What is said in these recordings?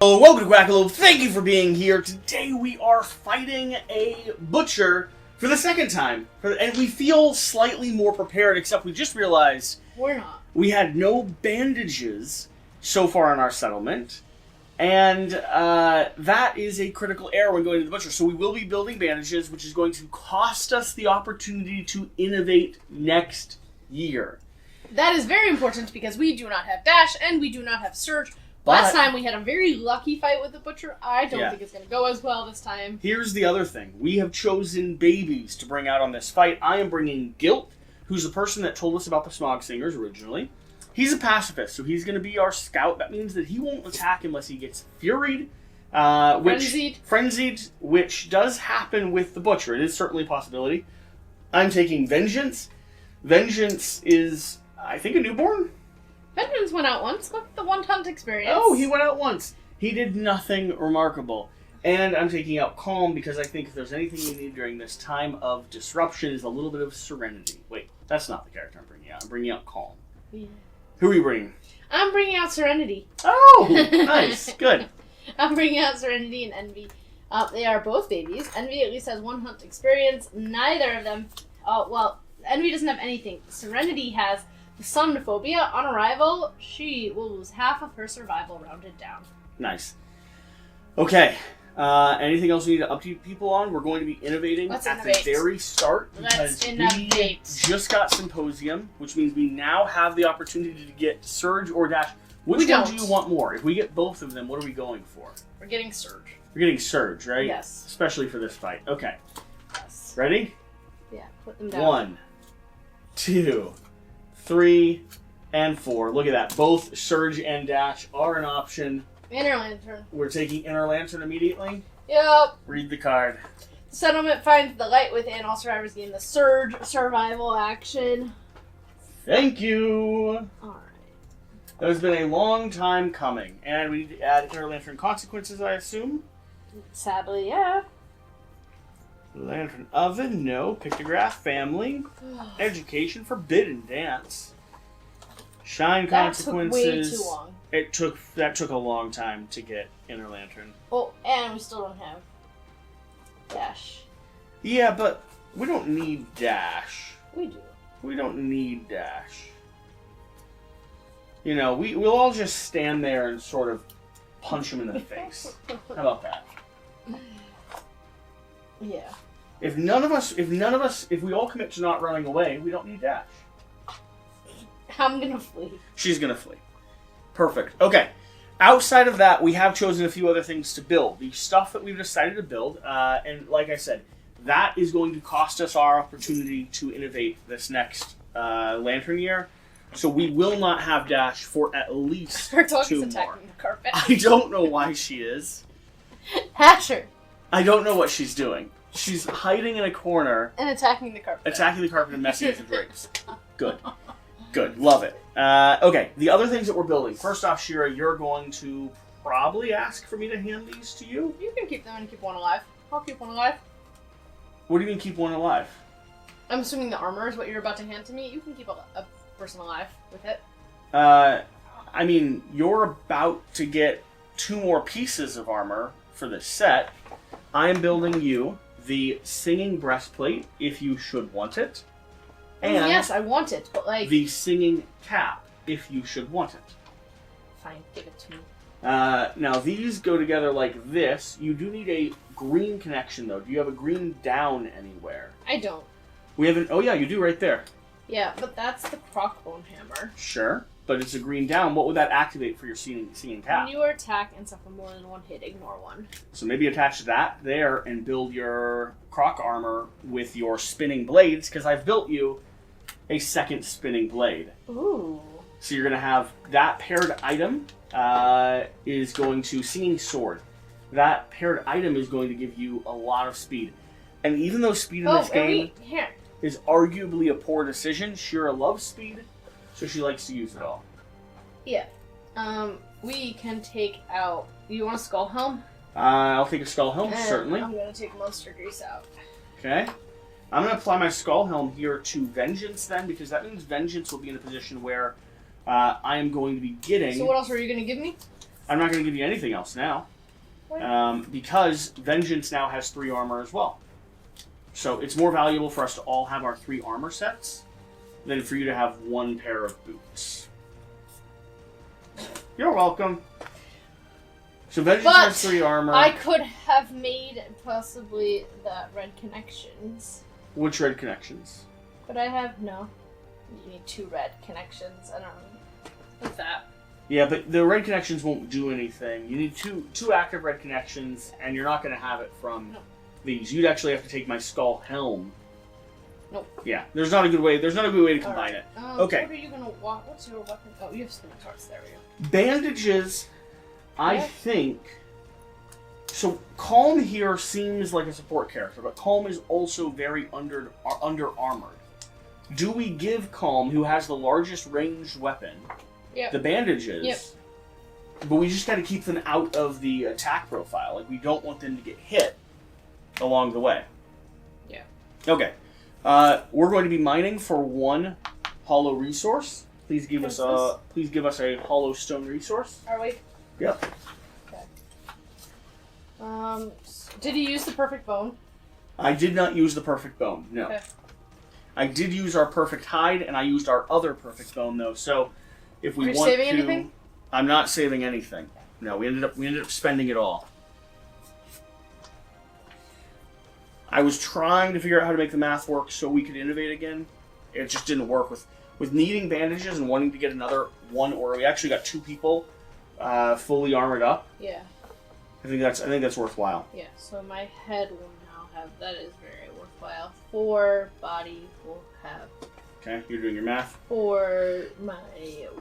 Oh, welcome to Quackalope. Thank you for being here. Today we are fighting a butcher for the second time. And we feel slightly more prepared, except we just realized we're not. We had no bandages so far in our settlement. And that is a critical error when going to the butcher. So we will be building bandages, which is going to cost us the opportunity to innovate next year. That is very important because we do not have dash and we do not have surge. Last time we had a very lucky fight with the butcher. I don't think it's going to go as well this time. Here's the other thing. We have chosen babies to bring out on this fight. I am bringing Guilt, who's the person that told us about the Smog Singers originally. He's a pacifist, so he's going to be our scout. That means that he won't attack unless he gets furied. Frenzied, which does happen with the butcher. It is certainly a possibility. I'm taking Vengeance. Vengeance is, I think, a newborn? Vengeance went out once. Look at the one-hunt experience. Oh, he went out once. He did nothing remarkable. And I'm taking out Calm because I think if there's anything you need during this time of disruption is a little bit of serenity. Wait, that's not the character I'm bringing out. I'm bringing out Calm. Yeah. Who are you bringing? I'm bringing out Serenity. Oh, nice. Good. I'm bringing out Serenity and Envy. They are both babies. Envy at least has one hunt experience. Neither of them... well, Envy doesn't have anything. Serenity has... the somnophobia. On arrival, she will lose half of her survival rounded down. Nice. Okay. Anything else we need to update people on? We're going to be innovating the very start because we just got Symposium, which means we now have the opportunity to get Surge or Dash. Which one do you want more? If we get both of them, what are we going for? We're getting Surge. We're getting Surge, right? Yes. Especially for this fight. Okay. Yes. Ready? Yeah, put them down. 1, 2, 3, and 4. Look at that. Both Surge and Dash are an option. Inner Lantern. We're taking Inner Lantern immediately? Yep. Read the card. The settlement finds the light within. All survivors gain the Surge survival action. Thank you. Alright. That has been a long time coming. And we need to add Inner Lantern consequences, I assume? Sadly, yeah. Lantern Oven, no. Pictograph, Family. Education, Forbidden Dance. Shine consequences. That took way too long. That took a long time to get Inner Lantern. Oh, and we still don't have Dash. Yeah, but we don't need Dash. We do. We don't need Dash. You know, we'll all just stand there and sort of punch him in the face. How about that? Yeah. If we all commit to not running away, we don't need Dash. I'm gonna flee. She's gonna flee. Perfect. Okay. Outside of that, we have chosen a few other things to build. The stuff that we've decided to build, and like I said, that is going to cost us our opportunity to innovate this next Lantern year. So we will not have Dash for at least 2 more. Attacking the carpet. I don't know why she is. Hasher. I don't know what she's doing. She's hiding in a corner. And attacking the carpet. Attacking the carpet and messing with the drapes. Good. Good. Love it. Okay, the other things that we're building. First off, Shira, you're going to probably ask for me to hand these to you? You can keep them and keep one alive. I'll keep one alive. What do you mean keep one alive? I'm assuming the armor is what you're about to hand to me. You can keep a person alive with it. I mean, you're about to get 2 more pieces of armor for this set. I am building you the Singing Breastplate, if you should want it. And yes, I want it, but like... the Singing Cap, if you should want it. Fine, give it to me. Now, these go together like this. You do need a green connection, though. Do you have a green down anywhere? I don't. We have an... Oh, yeah, you do right there. Yeah, but that's the Crockbone Hammer. Sure, but it's a green down. What would that activate for your singing cap? When you attack and suffer more than 1 hit, ignore 1. So maybe attach that there and build your croc armor with your spinning blades, because I've built you a second spinning blade. Ooh. So you're going to have that paired item is going to Singing Sword. That paired item is going to give you a lot of speed. And even though speed in this game is arguably a poor decision, Shira loves speed, so she likes to use it all. Yeah. We can take out... You want a Skull Helm? I'll take a Skull Helm, certainly. I'm going to take Monster Grease out. Okay. I'm going to apply my Skull Helm here to Vengeance then, because that means Vengeance will be in a position where I am going to be getting... So what else are you going to give me? I'm not going to give you anything else now. Because Vengeance now has 3 armor as well. So it's more valuable for us to all have our 3 armor sets than for you to have 1 pair of boots. You're welcome. So Vengeance has 3 armor. I could have made possibly the red connections. Which red connections? But I have no. You need 2 red connections. I don't know. What's that? Yeah, but the red connections won't do anything. You need two active red connections, and you're not going to have it from these. You'd actually have to take my skull helm. Nope. Yeah, there's not a good way to combine it. Okay. What are you gonna walk? What's your weapon? Oh, you have scimitars. There we go. Bandages, I think. So Calm here seems like a support character, but Calm is also very under armored. Do we give Calm, who has the largest ranged weapon, the bandages? Yep. But we just got to keep them out of the attack profile. Like, we don't want them to get hit along the way. Yeah. Okay. We're going to be mining for 1 hollow resource. Please give us a hollow stone resource. Are we? Yep. Okay. Did you use the perfect bone? I did not use the perfect bone. No. Okay. I did use our perfect hide, and I used our other perfect bone though. So, if we want to, are you saving anything? I'm not saving anything. No, we ended up spending it all. I was trying to figure out how to make the math work so we could innovate again. It just didn't work with needing bandages and wanting to get another 1, or we actually got 2 people fully armored up. Yeah. I think that's worthwhile. Yeah. So my head will now have, that is very worthwhile. 4 body will have. Okay, you're doing your math. 4, my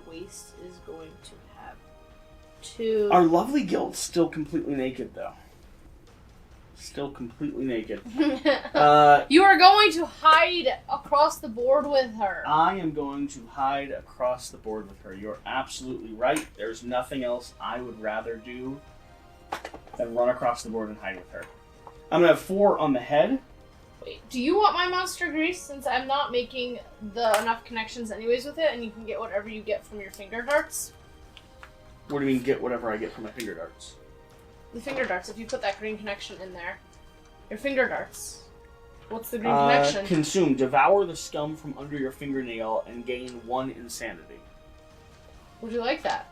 waist is going to have 2. Our lovely guild's still completely naked though. Still completely naked. You are going to hide across the board with her. I am going to hide across the board with her. You're absolutely right. There's nothing else I would rather do than run across the board and hide with her. I'm going to have 4 on the head. Wait, do you want my monster grease since I'm not making enough connections anyways with it, and you can get whatever you get from your finger darts? What do you mean get whatever I get from my finger darts? The finger darts, if you put that green connection in there. Your finger darts. What's the green connection? Consume. Devour the scum from under your fingernail and gain 1 insanity. Would you like that?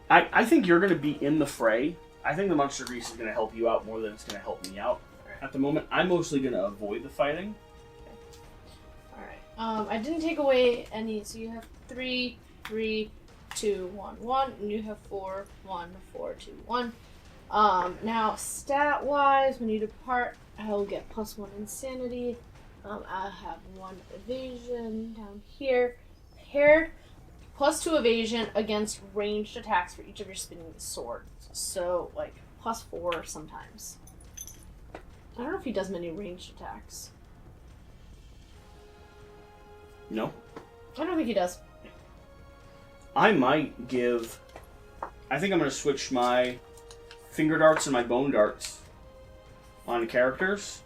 I think you're going to be in the fray. I think the monster grease is going to help you out more than it's going to help me out. Right. At the moment, I'm mostly going to avoid the fighting. Okay. Alright. I didn't take away any, so you have 3, 3, 2, 1, 1, and you have 4, 1, 4, 2, 1. Now, stat-wise, when you depart, I'll get +1 insanity. I'll have 1 evasion down here. Paired, +2 evasion against ranged attacks for each of your spinning swords. So, like, +4 sometimes. I don't know if he does many ranged attacks. No. I don't think he does. I might give... I think I'm going to switch my finger darts and my bone darts on characters.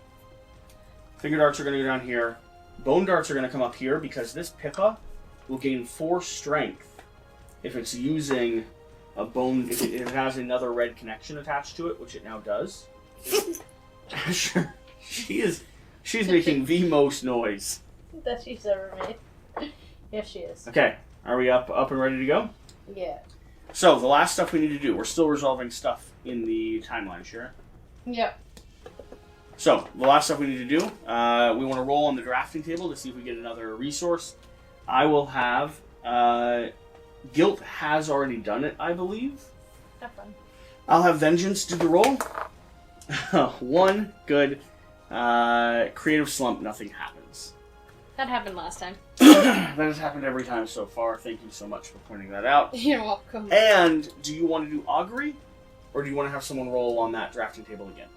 Finger darts are going to go down here. Bone darts are going to come up here because this Pippa will gain 4 strength if it's using a bone... if it has another red connection attached to it, which it now does. Sure. She's making the most noise. That she's ever made. Yes, she is. Okay. Are we up and ready to go? Yeah. So, the last stuff we need to do. We're still resolving stuff in the timeline, sure? Yep. So, the last stuff we need to do, we want to roll on the drafting table to see if we get another resource. I will have... Guilt has already done it, I believe. Have fun. I'll have Vengeance do the roll. 1, good. Creative slump, nothing happens. That happened last time. That has happened every time so far. Thank you so much for pointing that out. You're welcome. And do you want to do Augury, or do you want to have someone roll on that drafting table again?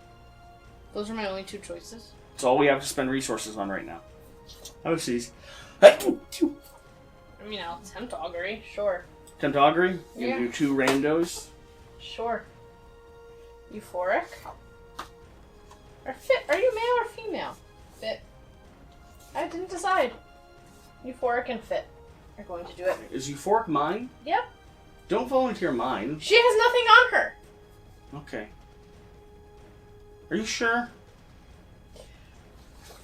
Those are my only 2 choices. It's all we have to spend resources on right now. Oh, jeez. I mean, I'll attempt Augury, sure. Attempt Augury? You Yeah. do 2 randos? Sure. Euphoric? Or fit? Are you male or female? Fit. I didn't decide. Euphoric and fit are going to do it. Is Euphoric mine? Yep. Don't volunteer mine. She has nothing on her. Okay. Are you sure?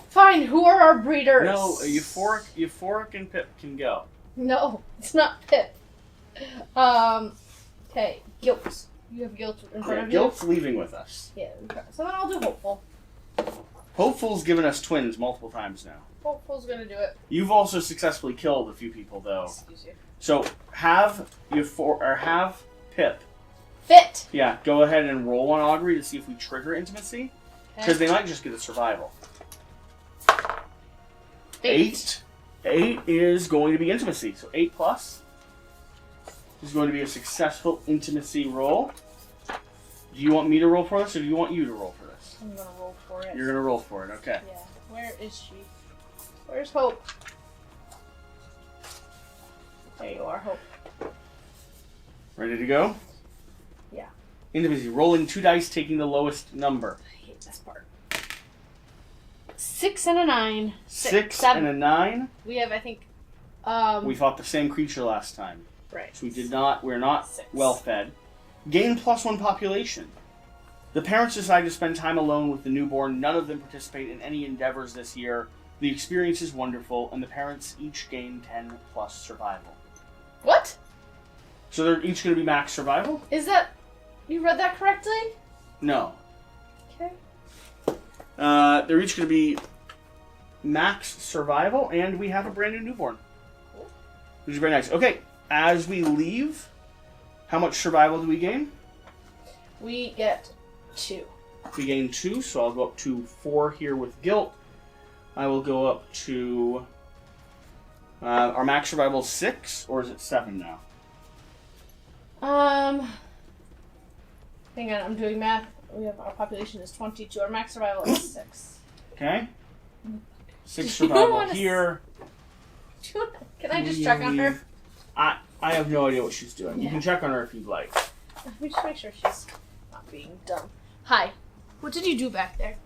Fine, who are our breeders? No, Euphoric and Pip can go. No, it's not Pip. Okay, Guilt. You have Guilt in front of you. Guilt's leaving with us. Yeah, okay. So then I'll do Hopeful. Hopeful's given us twins multiple times now. Hopeful's gonna do it. You've also successfully killed a few people, though. Excuse you. So have have Pip. Fit! Yeah, go ahead and roll on Augury to see if we trigger intimacy. Because they might just get a survival. 8. 8 is going to be intimacy. So 8 plus is going to be a successful intimacy roll. Do you want me to roll for this, or do you want you to roll for this? I'm gonna roll for it. You're gonna roll for it, okay. Yeah. Where is she? Where's Hope? There you are, Hope. Ready to go? Yeah. Intimacy. Rolling 2 dice, taking the lowest number. I hate this part. 6 and a 9. 6 and a 9. We have, I think, We fought the same creature last time. right. So we're not 6. well fed. Gain +1 population. The parents decide to spend time alone with the newborn. None of them participate in any endeavors this year. The experience is wonderful, and the parents each gain 10 plus survival. What? So they're each going to be max survival? Is that... You read that correctly? No. Okay. They're each going to be max survival, and we have a brand new newborn. Cool. Which is very nice. Okay, as we leave, how much survival do we gain? We get 2. We gain 2, so I'll go up to 4 here with Guilt. I will go up to... our max survival is 6, or is it 7 now? Hang on, I'm doing math. Our population is 22. Our max survival is 6. Okay. 6 survival here. Can I just check on her? I have no idea what she's doing. Yeah. You can check on her if you'd like. Let me just make sure she's not being dumb. Hi. What did you do back there?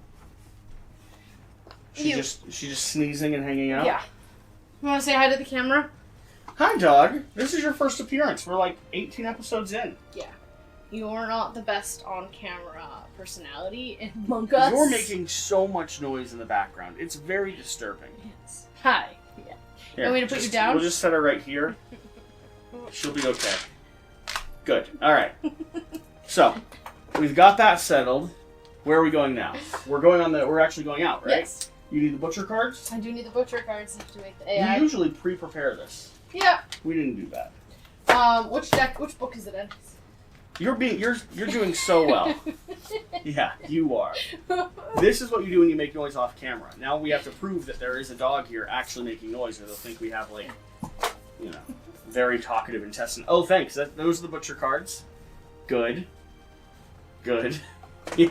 She's just sneezing and hanging out. Yeah. You want to say hi to the camera? Hi, dog. This is your first appearance. We're like 18 episodes in. Yeah. You're not the best on-camera personality among us. You're making so much noise in the background. It's very disturbing. Yes. Hi. Yeah. Here, You want me to put you down? We'll just set her right here. She'll be okay. Good. All right. So, we've got that settled. Where are we going now? We're actually going out, right? Yes. You need the butcher cards? I do need the butcher cards to make the AI. We usually pre-prepare this. Yeah. We didn't do that. Which book is it in? You're doing so well. Yeah, you are. This is what you do when you make noise off camera. Now we have to prove that there is a dog here actually making noise, or they'll think we have very talkative intestine. Oh, thanks. Those are the butcher cards. Good. Good.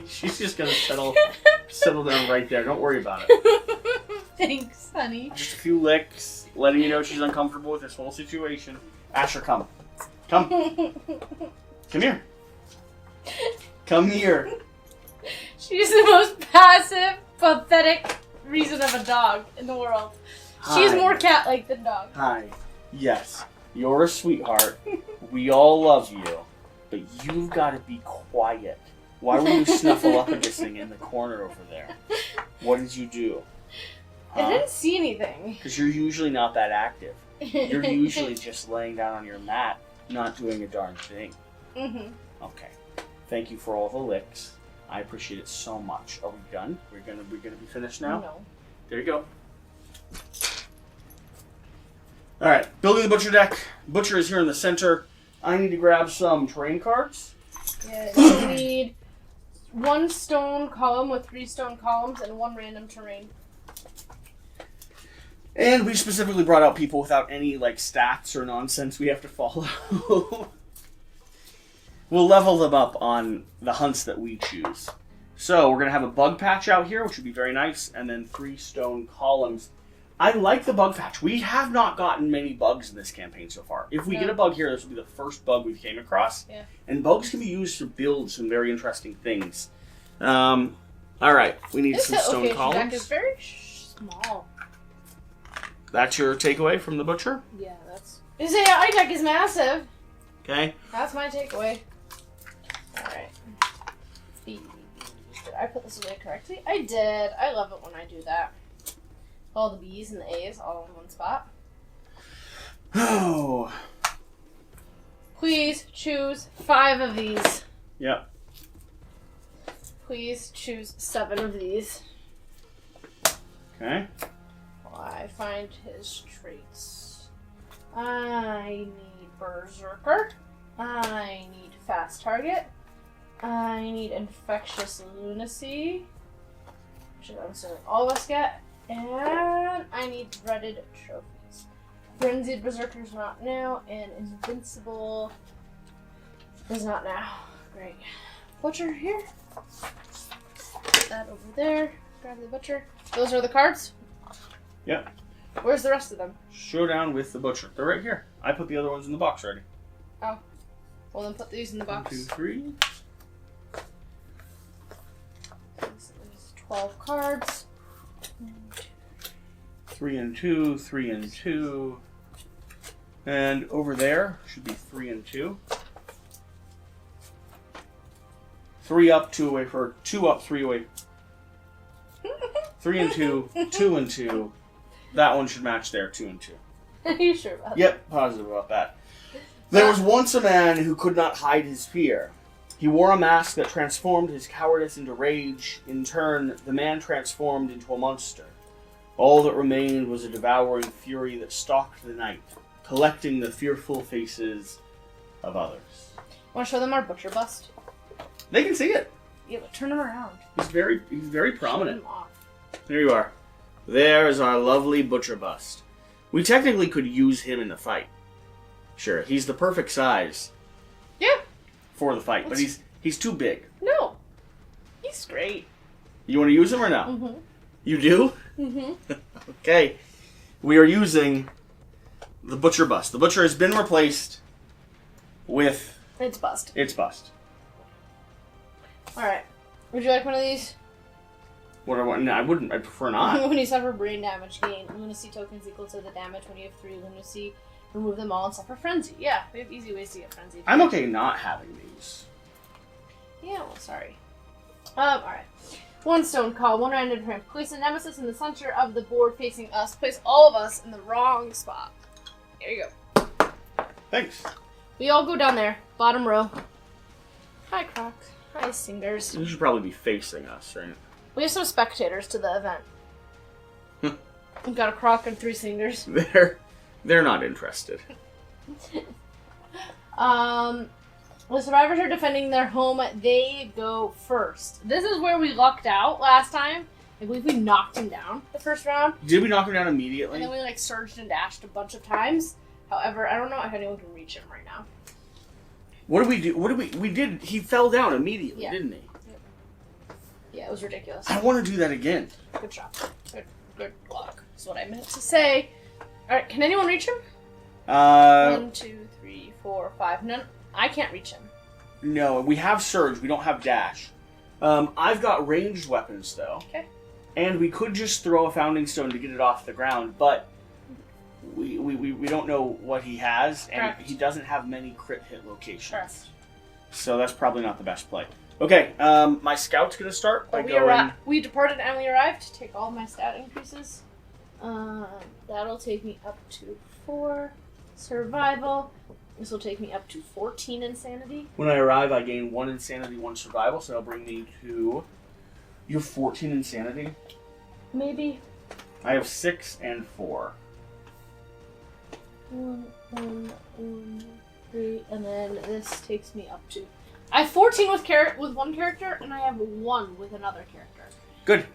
She's just gonna settle down right there. Don't worry about it. Thanks, honey. Just a few licks, letting you know she's uncomfortable with this whole situation. Asher, come. Come. Come here. Come here. She's the most passive, pathetic reason of a dog in the world. She's Hi. more cat-like than dog. Hi. Yes, you're a sweetheart. We all love you. But you've got to be quiet. Why were you snuffleupagus-ing in the corner over there? What did you do? I didn't see anything. Because you're usually not that active. You're usually just laying down on your mat, not doing a darn thing. Mm-hmm. Okay. Thank you for all the licks. I appreciate it so much. Are we done? We're gonna be finished now? No. There you go. Alright, building the butcher deck. Butcher is here in the center. I need to grab some terrain cards. Yeah, you need 1 stone column with 3 stone columns and 1 random terrain. And we specifically brought out people without any stats or nonsense we have to follow. We'll level them up on the hunts that we choose. So we're going to have a bug patch out here, which would be very nice, and then 3 stone columns. I like the bug patch. We have not gotten many bugs in this campaign so far. If we get a bug here, this will be the first bug we came across. Yeah. And bugs can be used to build some very interesting things. Alright, we need some stone columns. Deck is very small. That's your takeaway from the butcher? Yeah, that's... His AI deck is massive. Okay? That's my takeaway. Alright. Did I put this away correctly? I did. I love it when I do that. All the B's and the A's all in one spot. Oh. Please choose 5 of these. Yep. Please choose 7 of these. Okay. While I find his traits. I need Berserker. I need Fast Target. I need Infectious Lunacy, which I'm assuming all of us get. And I need Dreaded Trophies. Frenzied Berserker's not now, and Invincible is not now. Great. Butcher here. Put that over there. Grab the Butcher. Those are the cards? Yep. Where's the rest of them? Showdown with the Butcher. They're right here. I put the other ones in the box already. Oh. Well, then put these in the box. 1, 2, 3. There's 12 cards. 3 and 2, 3 and 2. And over there should be 3 and 2. 3 up, 2 away for 2 up, 3 away. 3 and 2, 2 and 2. That one should match there, 2 and 2. Are you sure about that? Yep, positive about that. There was once a man who could not hide his fear. He wore a mask that transformed his cowardice into rage. In turn, the man transformed into a monster. All that remained was a devouring fury that stalked the night, collecting the fearful faces of others. Want to show them our butcher bust? They can see it. Yeah, but turn him around. He's very prominent. Show him off. There you are. There is our lovely butcher bust. We technically could use him in the fight. Sure, he's the perfect size. Yeah. For the fight, but he's too big. No. He's great. You want to use him or no? Mm-hmm. You do? Mm-hmm. Okay. We are using the butcher bust. The butcher has been replaced with It's bust. its bust. Alright. Would you like one of these? What I want? No, I wouldn't. I'd prefer not. When you suffer brain damage, gain lunacy tokens equal to the damage. When you have 3 lunacy, remove them all and suffer frenzy. Yeah, we have easy ways to get frenzy. I'm okay not having these. Yeah, well, sorry. Alright. 1 stone call, 1 random print. Place a nemesis in the center of the board facing us. Place all of us in the wrong spot. There you go. Thanks. We all go down there. Bottom row. Hi, Croc. Hi, Singers. You should probably be facing us, right? We have some spectators to the event. We've got a Croc and 3 Singers. They're not interested. The survivors are defending their home. They go first. This is where we lucked out last time. I believe we knocked him down the first round. Did we knock him down immediately? And then we surged and dashed a bunch of times. However, I don't know if anyone can reach him right now. What did we do? We did. He fell down immediately, Yeah. didn't he? Yeah, it was ridiculous. I want to do that again. Good job. Good luck. That's what I meant to say. Alright, can anyone reach him? 1, 2, 3, 4, 5. None. I can't reach him. No, we have surge. We don't have dash. I've got ranged weapons though. Okay. And we could just throw a founding stone to get it off the ground, but we don't know what he has, and Correct. he doesn't have many crit hit locations. Correct. So that's probably not the best play. Okay, my scout's gonna start by We departed and we arrived. Take all my stat increases. That'll take me up to 4 survival. This will take me up to 14 insanity. When I arrive, I gain 1 insanity, 1 survival, so that'll bring me to... You have 14 insanity? Maybe. I have 6 and 4. 1, 3, and then this takes me up to... I have 14 with one character, and I have 1 with another character. Good.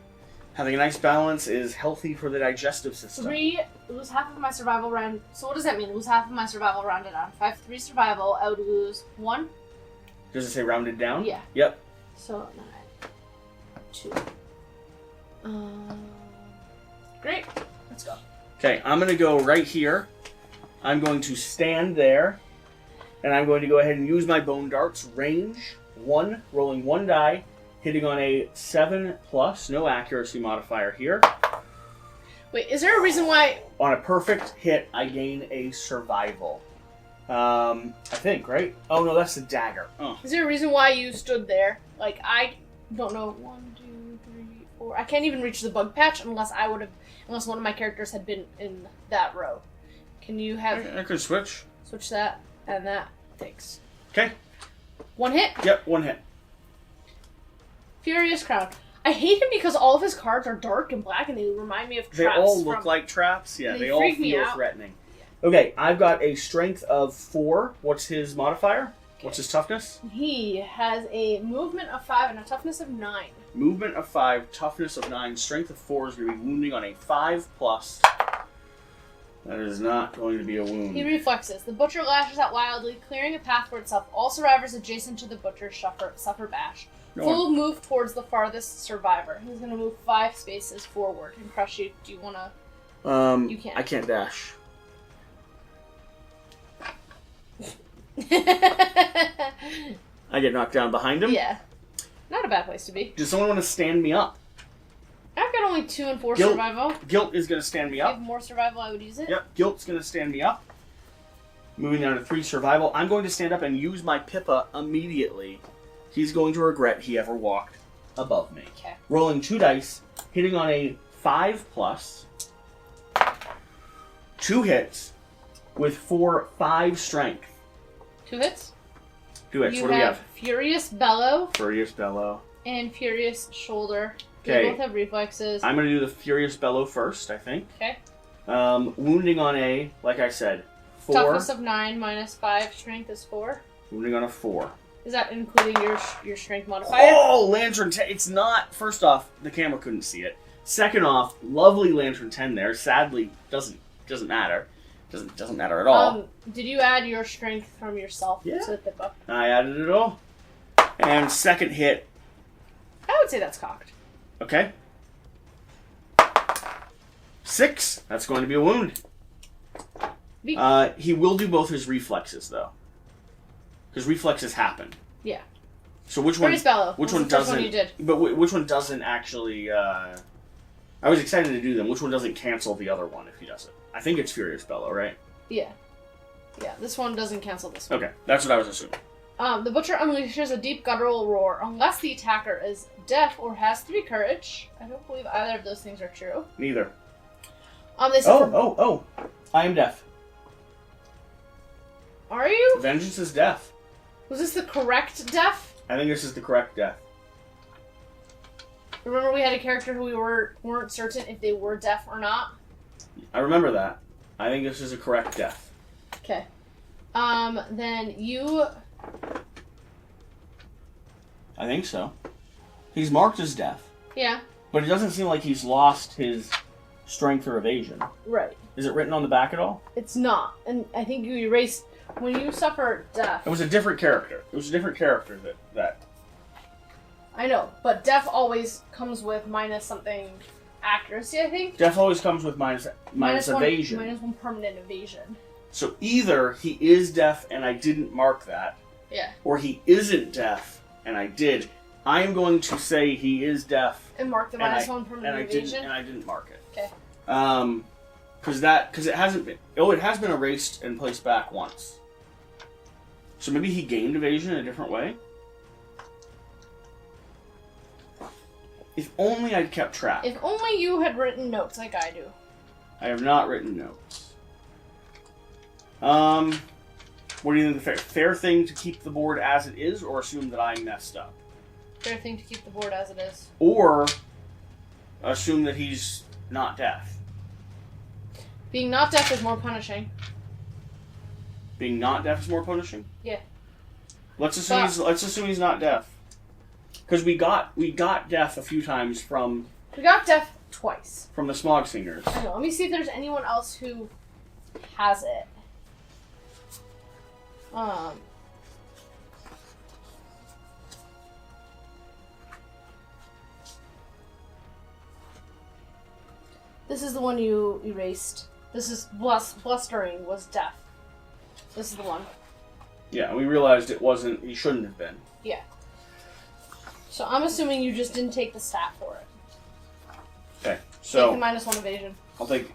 Having a nice balance is healthy for the digestive system. 3, lose half of my survival round. So what does that mean? Lose half of my survival rounded down. If I have 3 survival, I would lose 1. Does it say rounded down? Yeah. Yep. So then I 2. Great. Let's go. Okay, I'm going to go right here. I'm going to stand there. And I'm going to go ahead and use my bone darts. Range 1, rolling 1 die. Hitting on a 7+, no accuracy modifier here. Wait, is there a reason why... On a perfect hit, I gain a survival. I think, right? Oh, no, that's the dagger. Oh. Is there a reason why you stood there? Like, I don't know. 1, 2, 3, 4. I can't even reach the bug patch unless one of my characters had been in that row. Can you have... I could switch. Switch that, and that. Thanks. Okay. 1 hit? Yep, 1 hit. Furious Crown. I hate him because all of his cards are dark and black, and they remind me of traps. They all look like traps. Yeah, they all freak me feel out. threatening. Okay, I've got a strength of 4. What's his modifier? Okay. What's his toughness? He has a movement of 5 and a toughness of 9. Movement of 5, toughness of 9, strength of 4 is going to be wounding on a 5+. That is not going to be a wound. He reflexes. The butcher lashes out wildly, clearing a path for itself. All survivors adjacent to the butcher suffer bash. Full move towards the farthest survivor. He's going to move 5 spaces forward and crush you. Do you want to... You can't. I can't dash. I get knocked down behind him? Yeah. Not a bad place to be. Does someone want to stand me up? I've got only 2 and 4 survival. Guilt is going to stand me up. If you have more survival, I would use it. Yep, Guilt's going to stand me up. Moving down to 3 survival. I'm going to stand up and use my Pippa immediately. He's going to regret he ever walked above me. Okay. Rolling 2 dice, hitting on a 5+. 2 hits with 5 strength. 2 hits? 2 hits. You What do we have? Furious Bellow. Furious Bellow. And Furious Shoulder. Okay. They both have reflexes. I'm going to do the Furious Bellow first, I think. Okay. Wounding on a, like I said, 4. Toughness of 9 minus 5. Strength is 4. Wounding on a 4. Is that including your strength modifier? Oh, Lantern 10. It's not. First off, the camera couldn't see it. Second off, lovely Lantern 10 there. Sadly, doesn't matter. Doesn't matter at all. Did you add your strength from yourself to the Pippa? I added it all. And second hit. I would say that's cocked. Okay. 6. That's going to be a wound. He will do both his reflexes though, because reflexes happen. Yeah. So which one? Which one doesn't? One you did. But which one doesn't actually? I was excited to do them. Which one doesn't cancel the other one if he does it? I think it's Furious Bellow, right? Yeah. Yeah. This one doesn't cancel this one. Okay, that's what I was assuming. The butcher unleashes a deep guttural roar. Unless the attacker is deaf or has 3 courage, I don't believe either of those things are true. Neither. They suffer... Oh! I am deaf. Are you? Vengeance is deaf. Was this the correct deaf? I think this is the correct death. Remember we had a character who we weren't certain if they were deaf or not? I remember that. I think this is a correct death. Okay. Then you... I think so. He's marked as deaf. Yeah. But it doesn't seem like he's lost his strength or evasion. Right. Is it written on the back at all? It's not. And I think you erased... When you suffer death... It was a different character. It was a different character that... I know, but death always comes with minus something accuracy, I think. Death always comes with minus evasion. Minus 1 permanent evasion. So either he is deaf and I didn't mark that. Yeah. Or he isn't deaf and I did. I am going to say he is deaf. And mark the minus 1 permanent evasion? And I didn't mark it. Okay. Because it hasn't been... Oh, it has been erased and placed back once. So maybe he gained evasion in a different way? If only I'd kept track. If only you had written notes like I do. I have not written notes. What do you think? The fair thing to keep the board as it is, or assume that I messed up? Fair thing to keep the board as it is. Or assume that he's not deaf. Being not deaf is more punishing. Being not deaf is more punishing? Yeah. Let's assume he's not deaf. Because we got deaf a few times from... We got deaf twice. From the Smog Singers. I know. Let me see if there's anyone else who has it. This is the one you erased. This is blustering was deaf. This is the one. Yeah, we realized it wasn't... He shouldn't have been. Yeah. So I'm assuming you just didn't take the stat for it. Okay, so... Take the minus 1 evasion. I'll take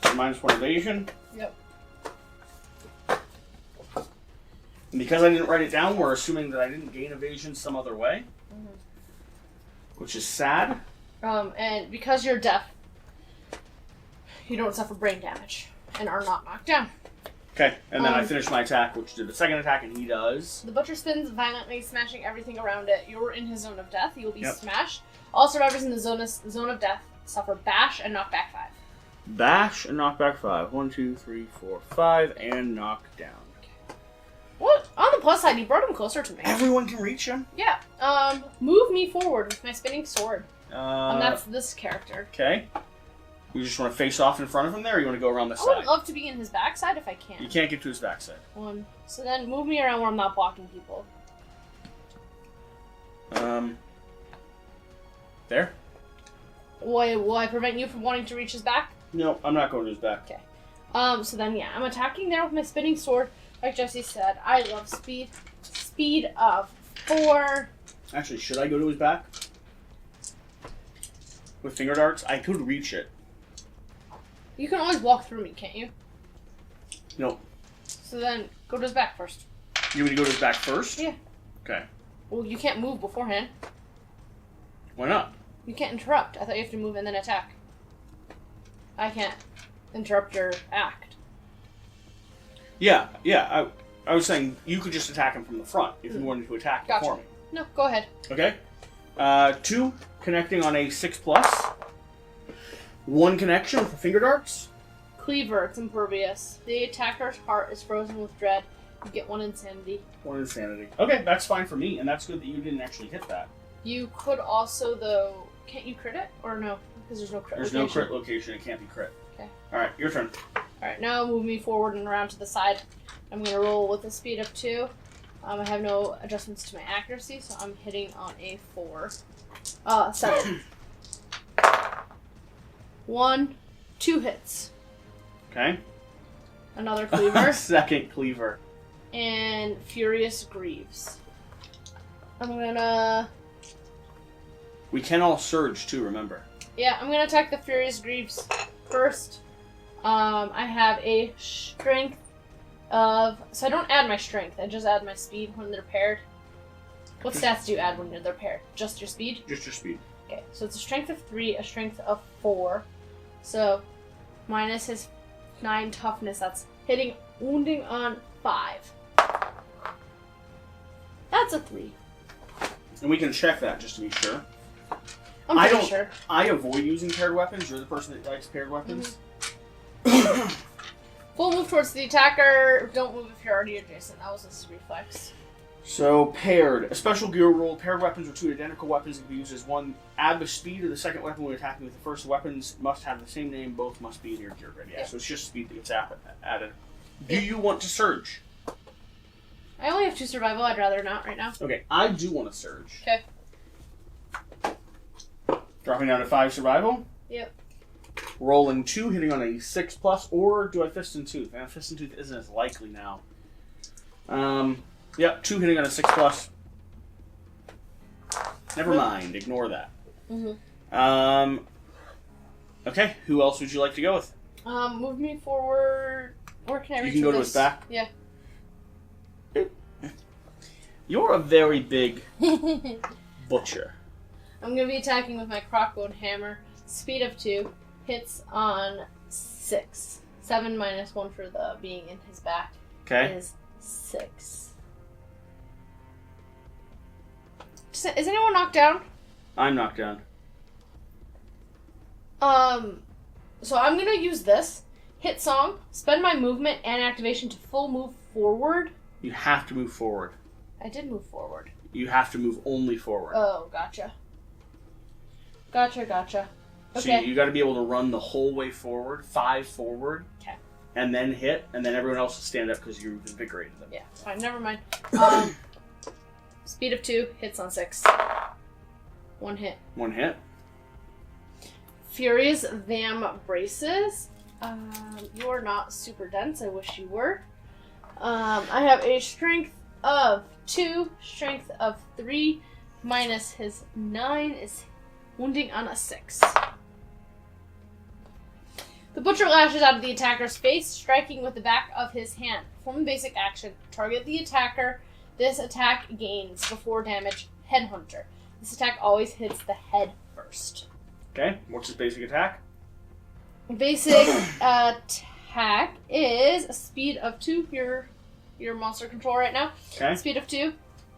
the minus 1 evasion. Yep. And because I didn't write it down, we're assuming that I didn't gain evasion some other way. Which is sad. And because you're deaf, you don't suffer brain damage and are not knocked down. Okay, and then I finish my attack, which did the second attack, and he does. The butcher spins violently, smashing everything around it. You're in his zone of death. You will be smashed. All survivors in the zone of death suffer bash and knockback 5. Bash and knockback 5. 1, 2, 3, 4, 5, and knock down. What? On the plus side, you brought him closer to me. Everyone can reach him? Yeah. Move me forward with my spinning sword. And that's this character. Okay. You just want to face off in front of him there, or you want to go around the side? I would love to be in his backside if I can. You can't get to his backside. 1. So then move me around where I'm not blocking people. There? Will I prevent you from wanting to reach his back? No, I'm not going to his back. Okay. So then, yeah, I'm attacking there with my spinning sword. Like Jesse said, I love speed. Speed of 4. Actually, should I go to his back? With finger darts? I could reach it. You can always walk through me, can't you? No. So then, go to his back first. You want to go to his back first? Yeah. Okay. Well, you can't move beforehand. Why not? You can't interrupt. I thought you have to move and then attack. I can't interrupt your act. Yeah. I was saying you could just attack him from the front if you wanted to attack before me. No, go ahead. Okay. 2 connecting on a 6+. 1 connection with the finger darts. Cleaver, it's impervious. The attacker's heart is frozen with dread. You get 1 insanity. 1 insanity. Okay, that's fine for me, and that's good that you didn't actually hit that. You could also, though... Can't you crit it? Or no? Because there's no crit location. There's no crit location. It can't be crit. Okay. Alright, your turn. Alright, now move me forward and around to the side. I'm going to roll with a speed of 2. I have no adjustments to my accuracy, so I'm hitting on a 4. 7. 1, 2 hits. Okay. Another cleaver. Second cleaver. And Furious Greaves. I'm gonna... We can all surge too, remember. Yeah, I'm gonna attack the Furious Greaves first. I have a strength of... So I don't add my strength, I just add my speed when they're paired. What stats do you add when they're paired? Just your speed? Just your speed. Okay, so it's a strength of 3, a strength of 4. So, minus his 9 toughness, that's hitting, wounding on 5. That's a 3. And we can check that just to be sure. I'm pretty sure. I avoid using paired weapons. You're the person that likes paired weapons. Full move towards the attacker. Don't move if you're already adjacent. That was a reflex. So, paired. A special gear roll. Paired weapons or 2 identical weapons can be used as 1. Add the speed of the second weapon when attacking with the first. Weapons must have the same name. Both must be in your gear grid. Yeah, so it's just speed that gets added. Do you want to surge? I only have 2 survival. I'd rather not right now. Okay, I do want to surge. Okay. Dropping down to 5 survival. Yep. Rolling 2, hitting on a 6+, or do I Fist and Tooth? Fist and Tooth isn't as likely now. Yep, 2 hitting on a 6+. Never mind, ignore that. Okay, who else would you like to go with? Move me forward. Where can I reach? You can go to his back? Yeah. You're a very big butcher. I'm going to be attacking with my crossbone hammer. Speed of 2. Hits on 6. 7 minus 1 for the being in his back. Okay. Is 6. Is anyone knocked down? I'm knocked down. So I'm going to use this. Hit song. Spend my movement and activation to full move forward. You have to move forward. I did move forward. You have to move only forward. Oh, gotcha. Gotcha. Okay. So you got to be able to run the whole way forward, 5 forward. Okay. And then hit, and then everyone else will stand up because you've invigorated them. Yeah, fine. Never mind. Speed of 2, hits on 6. 1 hit. 1 hit. Furious Vam Braces. You are not super dense. I wish you were. I have a strength of 2, strength of 3, minus his 9 is wounding on a 6. The butcher lashes out of the attacker's face, striking with the back of his hand. Perform the basic action. Target the attacker. This attack gains before damage. Headhunter. This attack always hits the head first. Okay. What's his basic attack? Basic attack is a speed of 2. Your monster control right now. Okay. Speed of 2.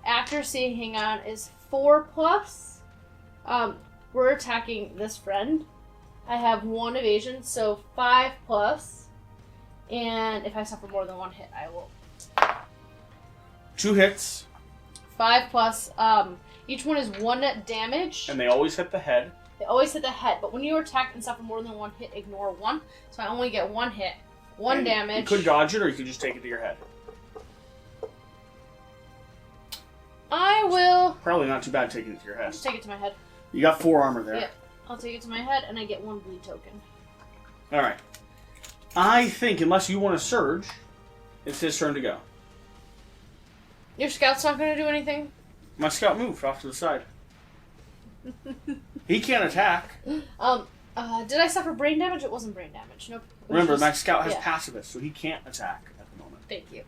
Accuracy, hang on, is 4+. We're attacking this friend. I have 1 evasion, so 5+. And if I suffer more than 1 hit, I will. 2 hits. 5+. Each one is 1 damage. And they always hit the head. They always hit the head, but when you attack and suffer more than 1 hit, ignore 1. So I only get 1 hit, 1 damage. You could dodge it, or you could just take it to your head. I will Probably not too bad taking it to your head. just take it to my head. You got 4 armor there. Yeah. I'll take it to my head, and I get 1 bleed token. Alright. I think, unless you want to surge, it's his turn to go. Your scout's not going to do anything? My scout moved off to the side. He can't attack. Did I suffer brain damage? It wasn't brain damage. Nope. Remember, my scout has pacifist, so he can't attack at the moment. Thank you.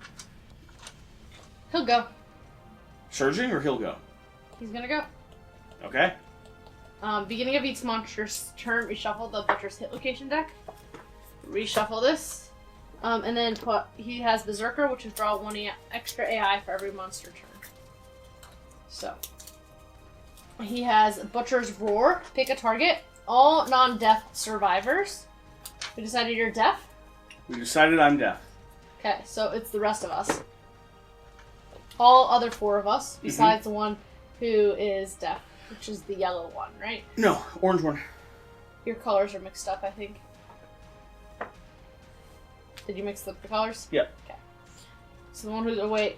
He'll go. Surging, or he'll go? He's gonna go. Okay. Beginning of each monster's turn, reshuffle the butcher's hit location deck. Reshuffle this. And then he has Berserker, which is draw 1 extra AI for every monster turn. So. He has Butcher's Roar. Pick a target. All non-death survivors. We decided you're deaf? We decided I'm deaf. Okay, so it's the rest of us. All other 4 of us, besides the one who is deaf, which is the yellow one, right? No, orange one. Your colors are mixed up, I think. Did you mix up the colors? Yep. Okay. So the one who's away.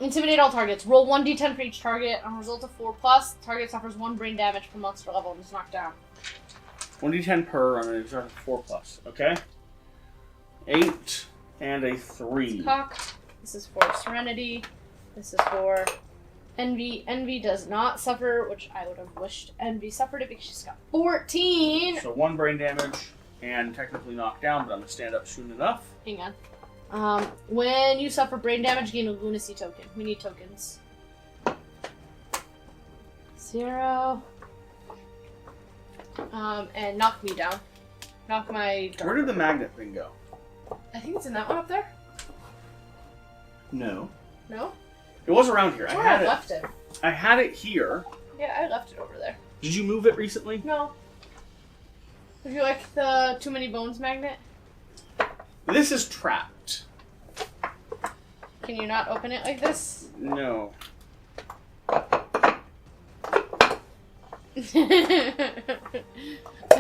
Intimidate all targets. Roll 1d10 for each target. On a result of 4+, target suffers 1 brain damage per monster level and is knocked down. 1d10 per on an result of 4+. Okay. 8 and a 3. Cock. This is for Serenity. This is for Envy. Envy does not suffer, which I would have wished Envy suffered it because she's got 14. So 1 brain damage and technically knocked down, but I'm going to stand up soon enough. Hang on. When you suffer brain damage, gain a lunacy token. We need tokens. 0. And knock me down. Knock my... Where did the magnet thing go? I think it's in that one up there. No. No? It was around here. That's where I left it. I had it here. Yeah, I left it over there. Did you move it recently? No. Would you like the Too Many Bones magnet? This is trapped. Can you not open it like this? No. I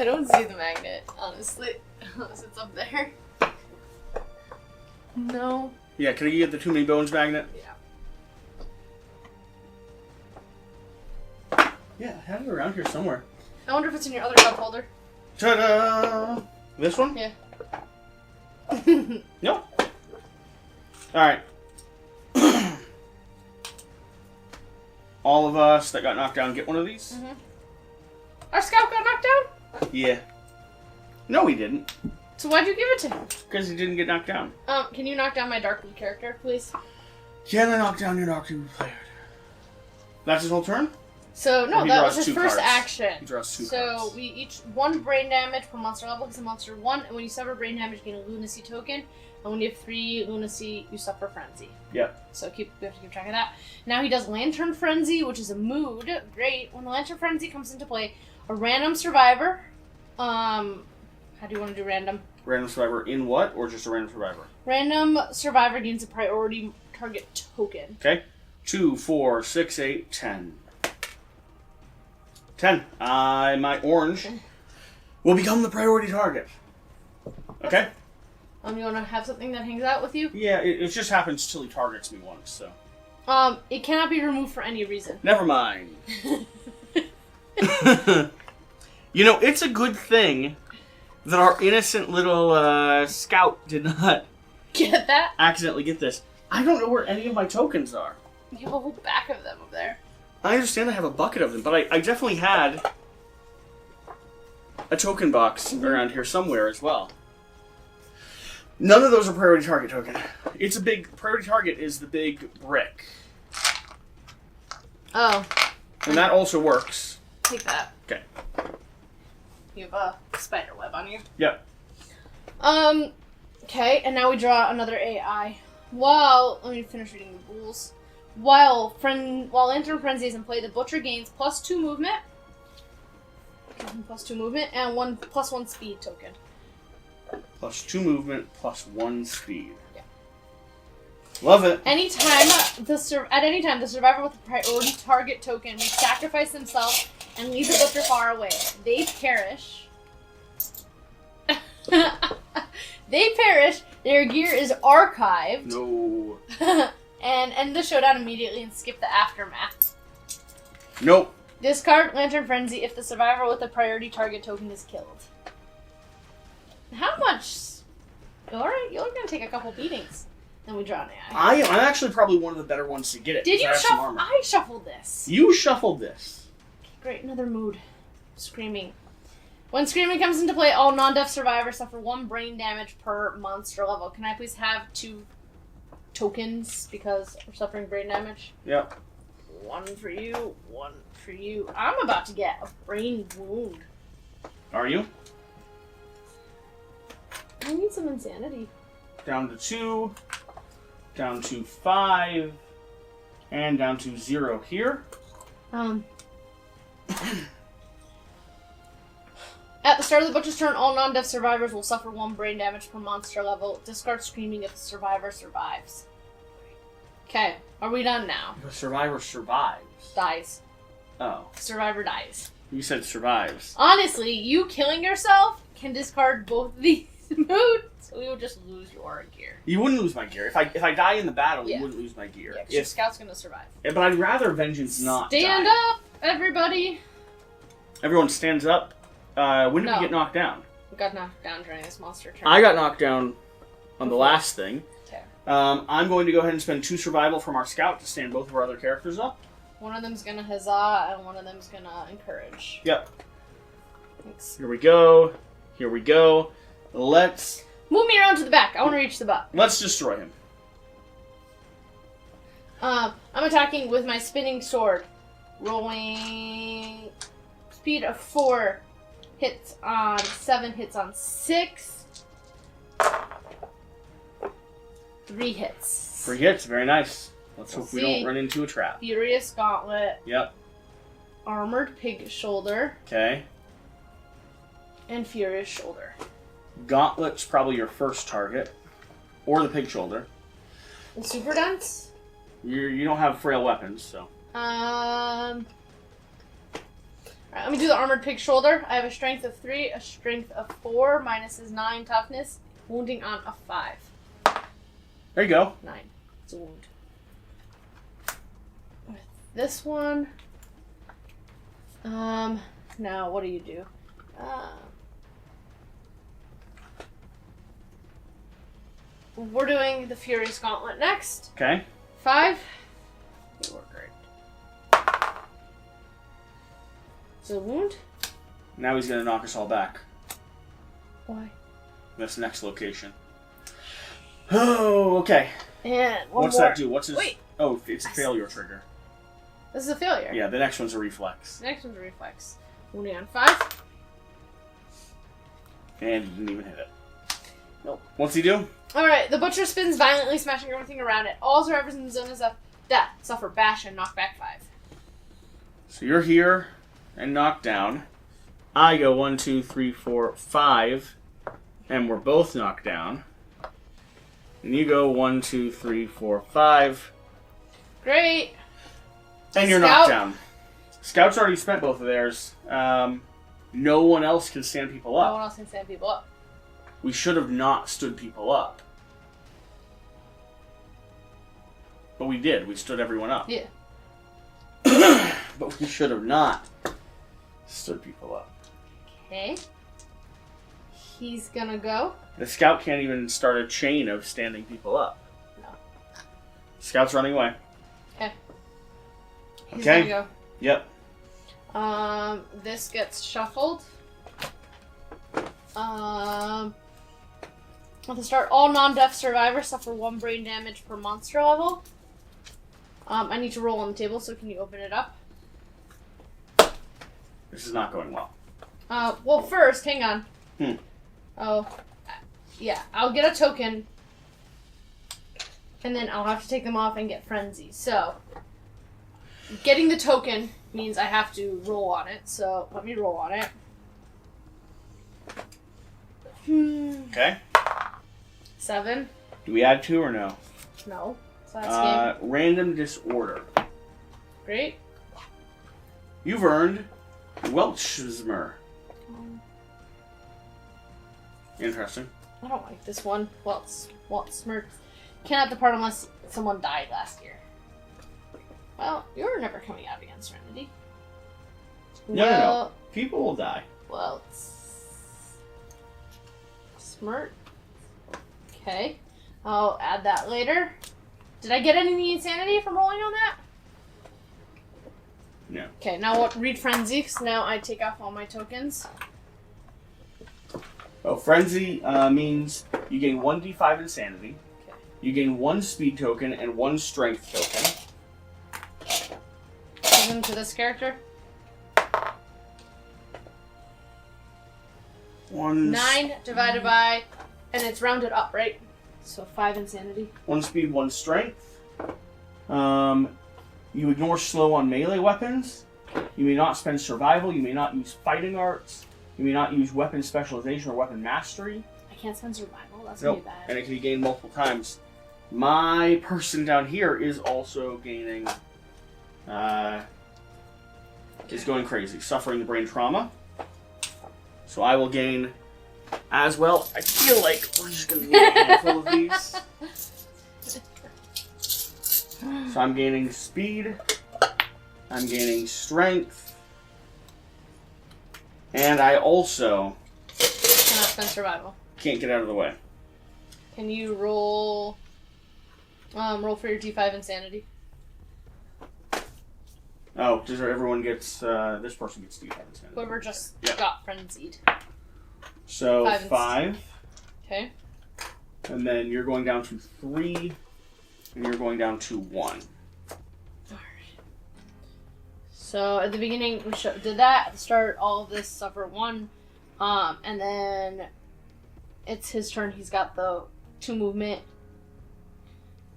don't see the magnet, honestly. Unless it's up there. No. Yeah, can I get the Too Many Bones magnet? Yeah. Yeah, I have it around here somewhere. I wonder if it's in your other cup holder. Ta-da! This one? Yeah. No. Alright. All of us that got knocked down get one of these? Mm-hmm. Our scout got knocked down? Yeah. No, he didn't. So why'd you give it to him? Because he didn't get knocked down. Can you knock down my dark blue character, please? Can I knock down your Dark Blue player? That's his whole turn? So, no, He that draws was his 2 first cards. action. He draws 2 So, cards. we each 1 brain damage per monster level because a monster 1, and when you suffer brain damage, gain a lunacy token. And when you have 3 lunacy, you suffer frenzy. Yep. So we have to keep track of that. Now he does Lantern Frenzy, which is a mood. Great. When the Lantern Frenzy comes into play, a random survivor. How do you want to do random? Random survivor in what? Or just a random survivor? Random survivor gains a priority target token. Okay. 2, 4, 6, 8, 10. 10. My orange will become the priority target. Okay? You want to have something that hangs out with you? Yeah, it just happens till he targets me once, so. It cannot be removed for any reason. Never mind. You know, it's a good thing that our innocent little scout did not Get that? accidentally get this. I don't know where any of my tokens are. You have a whole back of them up there. I understand I have a bucket of them, but I definitely had a token box around here somewhere as well. None of those are priority target token. It's a big... Priority target is the big brick. Oh. And that also works. Take that. Okay. You have a spider web on you. Yep. Okay, and now we draw another AI. Let me finish reading the rules. While Lantern Frenzy is in play, the Butcher gains +2 movement. +2 movement, and +1 speed token. +2 movement, +1 speed. Yeah. Love it. At any time, the survivor with a priority target token may sacrifice themselves and leave the Butcher far away. They perish. Their gear is archived. No. And end the showdown immediately and skip the aftermath. Nope. Discard Lantern Frenzy if the survivor with the priority target token is killed. How much? Alright, you're gonna take a couple beatings. Then we draw an AI. I'm actually probably one of the better ones to get it. Did you shuffle? shuffle? I shuffled this. You shuffled this. Okay, great, another mood. Screaming. When Screaming comes into play, all non-deaf survivors suffer 1 brain damage per monster level. Can I please have 2 tokens because we're suffering brain damage? Yep. 1 for you, 1 for you. I'm about to get a brain wound. Are you? I need some insanity. Down to 2, down to 5, and down to 0 here. At the start of the Butcher's turn, all non-deaf survivors will suffer 1 brain damage per monster level. Discard Screaming if the survivor survives. Okay, are we done now? The survivor survives. Dies. Oh. Survivor dies. You said survives. Honestly, you killing yourself can discard both these moods, so we would just lose your gear. You wouldn't lose my gear. If I die in the battle, Yeah. you wouldn't lose my gear. Yeah, 'cause your scout's gonna survive. But I'd rather Vengeance not Stand die. up, everybody! Everyone stands up. When did No. we get knocked down? We got knocked down during this monster turn. I got knocked down on the last thing. Okay. I'm going to go ahead and spend 2 survival from our scout to stand both of our other characters up. One of them's gonna huzzah, and one of them's gonna encourage. Yep. Thanks. Here we go. Here we go. Let's Move me around to the back. I want to reach the butt. destroy him. I'm attacking with my spinning sword. Rolling speed of 4. Hits on 7, hits on 6. 3 hits. 3 hits, very nice. Let's We'll hope we see. don't run into a trap. Furious Gauntlet. Yep. Armored Pig Shoulder. Okay. And Furious Shoulder. Gauntlet's probably your first target. Or the pig shoulder. And Super Dense. You don't have frail weapons, so. Alright, let me do the Armored Pig Shoulder. I have a strength of 3, a strength of 4, minus is 9 toughness, wounding on a 5. There you go. 9. It's a wound. With this one, now what do you do? We're doing the Furious Gauntlet next. Okay. 5. You are great. It's a wound. Now he's gonna knock us all back. Why? This next location. Oh, okay. And one What's more. that do? What's his... Wait. Oh, it's a failure trigger. This is a failure. Yeah, the next one's a reflex. The next one's a reflex. Wounding on 5. And he didn't even hit it. Nope. What's he do? Alright, the Butcher spins violently, smashing everything around it. All survivors in the zone of death suffer bash and knockback 5. So you're here and knocked down. I go 1, 2, 3, 4, 5, and we're both knocked down. And you go 1, 2, 3, 4, 5. Great. And you're knocked down. Scout's already spent both of theirs. No one else can stand people No up. one else can stand people up. We should have not stood people up. But we did. We stood everyone up. Yeah. But we should have not stood people up. Okay. He's gonna go. The scout can't even start a chain of standing people up. No. Scout's running away. Okay. He's Okay. gonna Yep. go. This gets shuffled. At the start, all non-deaf survivors suffer 1 brain damage per monster level. I need to roll on the table, so can you open it up? This is not going well. Well, first, hang on. Oh, yeah, I'll get a token, and then I'll have to take them off and get Frenzy. So, getting the token means I have to roll on it, so let me roll on it. Okay. 7. Do we add 2 or no? No. So that's game. Random disorder. Great. You've earned Welchsmer. Interesting. I don't like this one. Welchsmer. Cannot depart unless someone died last year. Well, you're never coming out against Serenity. No. People will die. Well, Smirt. Okay. I'll add that later. Did I get any insanity from rolling on that? No. Okay, now what? Read Frenzy, because now I take off all my tokens. Oh, Frenzy means you gain 1d5 insanity. Okay. You gain 1 speed token and 1 strength token. Given to this character. 9 divided by, and it's rounded up, right? So 5 insanity. 1 speed, 1 strength. You ignore slow on melee weapons. You may not spend survival. You may not use fighting arts. You may not use weapon specialization or weapon mastery. I can't spend survival. That's gonna be bad. And it can be gained multiple times. My person down here is also gaining. Is going crazy, suffering the brain trauma. So I will gain as well. I feel like we're just going to need a handful of these. So I'm gaining speed. I'm gaining strength. And I also cannot spend survival. Can't get out of the way. Can you roll for your D5 insanity? Oh, just everyone gets, this person gets D5 insanity. Whoever just got frenzied. So 5. Okay. And then you're going down to 3, and you're going down to 1. Alright. So at the beginning, we did that. At the start, all of this suffer 1. And then it's his turn. He's got the 2 movement.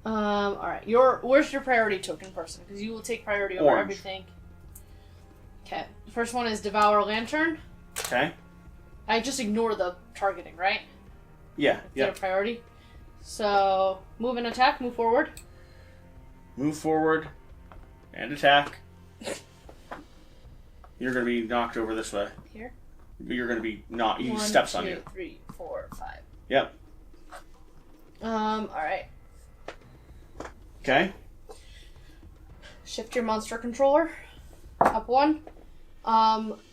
Alright. Where's your priority token person? Because you will take priority over everything. Okay. The first one is Devour Lantern. Okay. I just ignore the targeting, right? Yeah. Get a priority. So, move and attack, move forward. Move forward and attack. You're going to be knocked over this way. Here? You're going to be not. He 1, steps 2, on you. 3, 4, 5. Yep. Alright. Okay. Shift your monster controller. Up 1.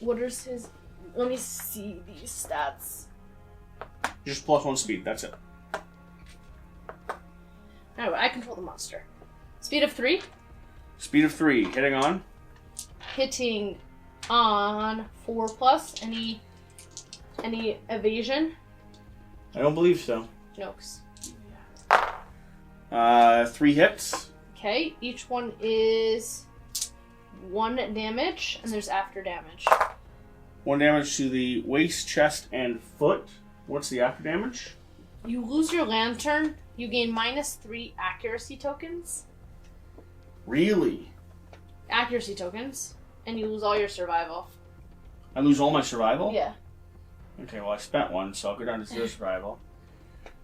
What is his... Let me see these stats. Just plus 1 speed, that's it. Anyway, I control the monster. Speed of 3. Speed of 3, hitting on? Hitting on 4+. Any evasion? I don't believe so. Jokes. 3 hits. Okay, each one is 1 damage, and there's after damage. 1 damage to the waist, chest, and foot. What's the after damage? You lose your lantern. You gain -3 accuracy tokens. Really? Accuracy tokens. And you lose all your survival. I lose all my survival? Yeah. Okay, well I spent 1, so I'll go down to 0 survival.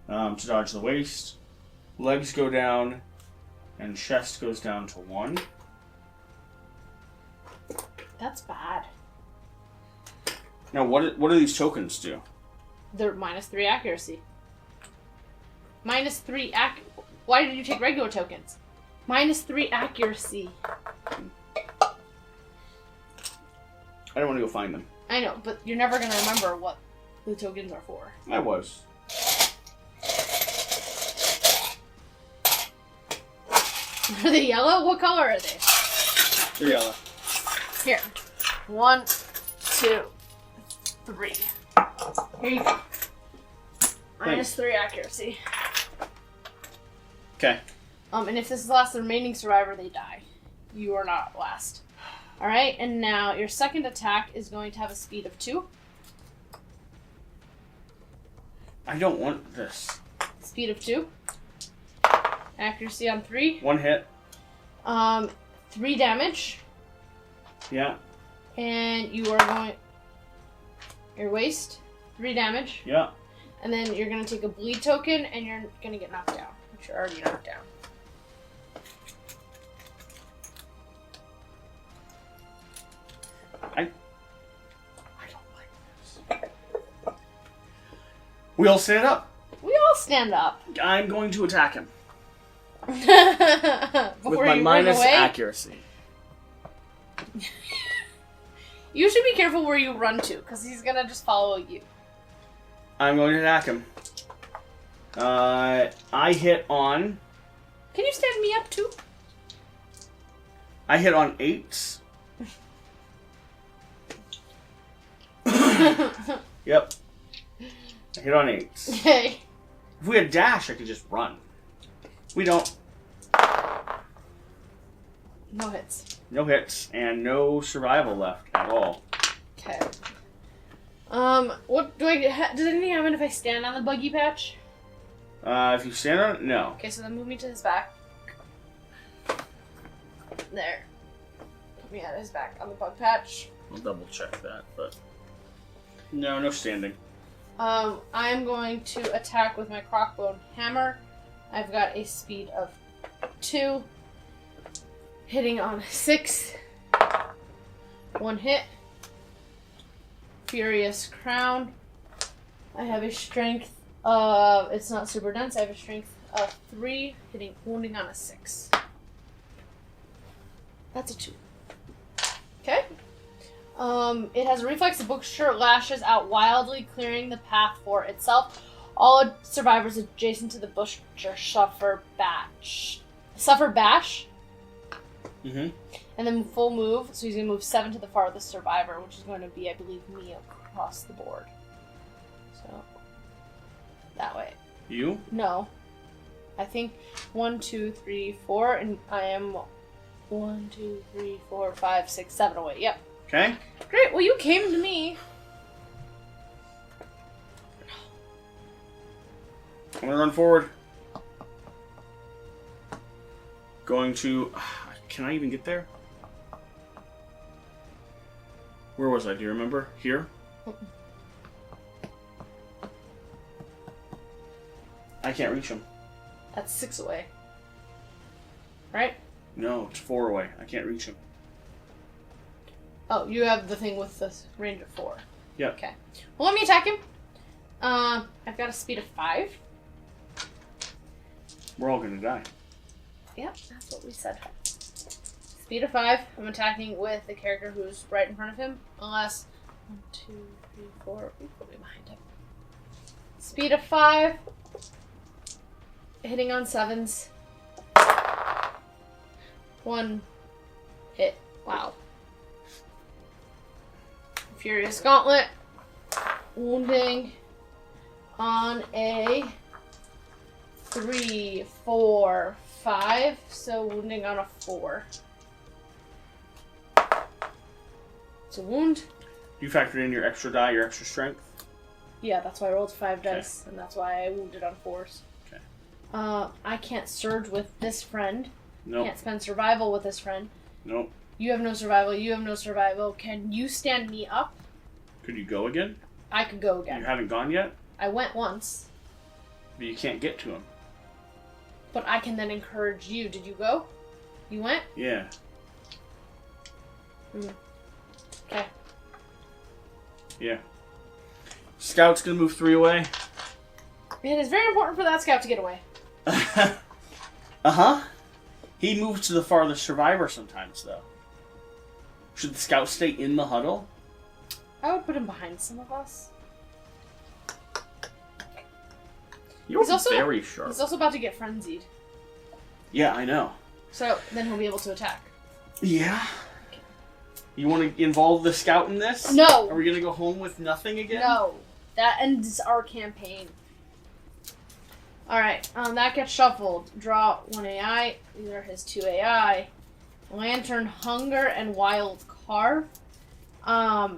To dodge the waist. Legs go down, and chest goes down to 1. That's bad. Now, what do these tokens do? They're -3 accuracy. -3 Why did you take regular tokens? -3 accuracy. I don't want to go find them. I know, but you're never going to remember what the tokens are for. I was. Are they yellow? What color are they? They're yellow. Here. 1, 2, 3. Here you go. -3 accuracy. Okay. And if this is the last remaining survivor, they die. You are not last. Alright, and now your second attack is going to have a speed of 2. I don't want this. Speed of 2. Accuracy on 3. 1 hit. 3 damage. Yeah. And you are going... Your waist. 3 damage. Yeah. And then you're going to take a bleed token, and you're going to get knocked down. Which you're already knocked down. I don't like this. We all stand up. We all stand up. I'm going to attack him. Before with my you minus run away. accuracy. You should be careful where you run to, because he's going to just follow you. I'm going to attack him. I hit on... Can you stand me up, too? I hit on 8s. Yep. I hit on 8s. Okay. If we had dash, I could just run. We don't. No hits. No hits, and no survival left at all. Okay. What do I get? Does anything happen if I stand on the buggy patch? If you stand on it, no. Okay, so then move me to his back. There. Put me at his back on the bug patch. I'll double check that, but... No standing. I'm going to attack with my crockbone hammer. I've got a speed of 2. Hitting on 6. 1 hit. Furious Crown. I have a strength of... It's not super dense. I have a strength of 3. Wounding on a 6. That's a 2. Okay. It has a reflex. The butcher lashes out wildly, clearing the path for itself. All survivors adjacent to the butcher suffer bash. Mm-hmm. And then full move, so he's going to move 7 to the farthest survivor, which is going to be, I believe, me across the board. So, that way. You? No. I think 1, 2, 3, 4, and I am 1, 2, 3, 4, 5, 6, 7 away. Yep. Okay. Great, well, you came to me. I'm gonna run forward. Going to... Can I even get there? Where was I? Do you remember? Here? I can't reach him. That's 6 away. Right? No, it's 4 away. I can't reach him. Oh, you have the thing with the range of 4. Yep. Okay. Well, let me attack him. I've got a speed of 5. We're all gonna die. Yep, that's what we said. Speed of 5. I'm attacking with the character who's right in front of him. Unless 1, 2, 3, 4. We put me behind him. Speed of 5. Hitting on 7s. 1 hit. Wow. Furious Gauntlet. Wounding on a 3, 4, 5. So wounding on a 4. It's a wound. You factored in your extra die, your extra strength? Yeah, that's why I rolled 5 dice, and that's why I wounded on 4s. Okay. I can't surge with this friend. Nope. Can't spend survival with this friend. Nope. You have no survival. You have no survival. Can you stand me up? Could you go again? I could go again. You haven't gone yet? I went once, But you can't get to him. but I can then encourage you. Did you go? You went? Yeah. Okay. Yeah. Scout's gonna move 3 away. It is very important for that scout to get away. Uh-huh. He moves to the farthest survivor sometimes, though. Should the scout stay in the huddle? I would put him behind some of us. You're He's also- very sharp. He's also about to get frenzied. Yeah, I know. So then he'll be able to attack. Yeah? You want to involve the scout in this? No. Are we going to go home with nothing again? No. That ends our campaign. Alright, that gets shuffled. Draw 1 AI. These are his 2 AI. Lantern, Hunger, and Wild Carve. At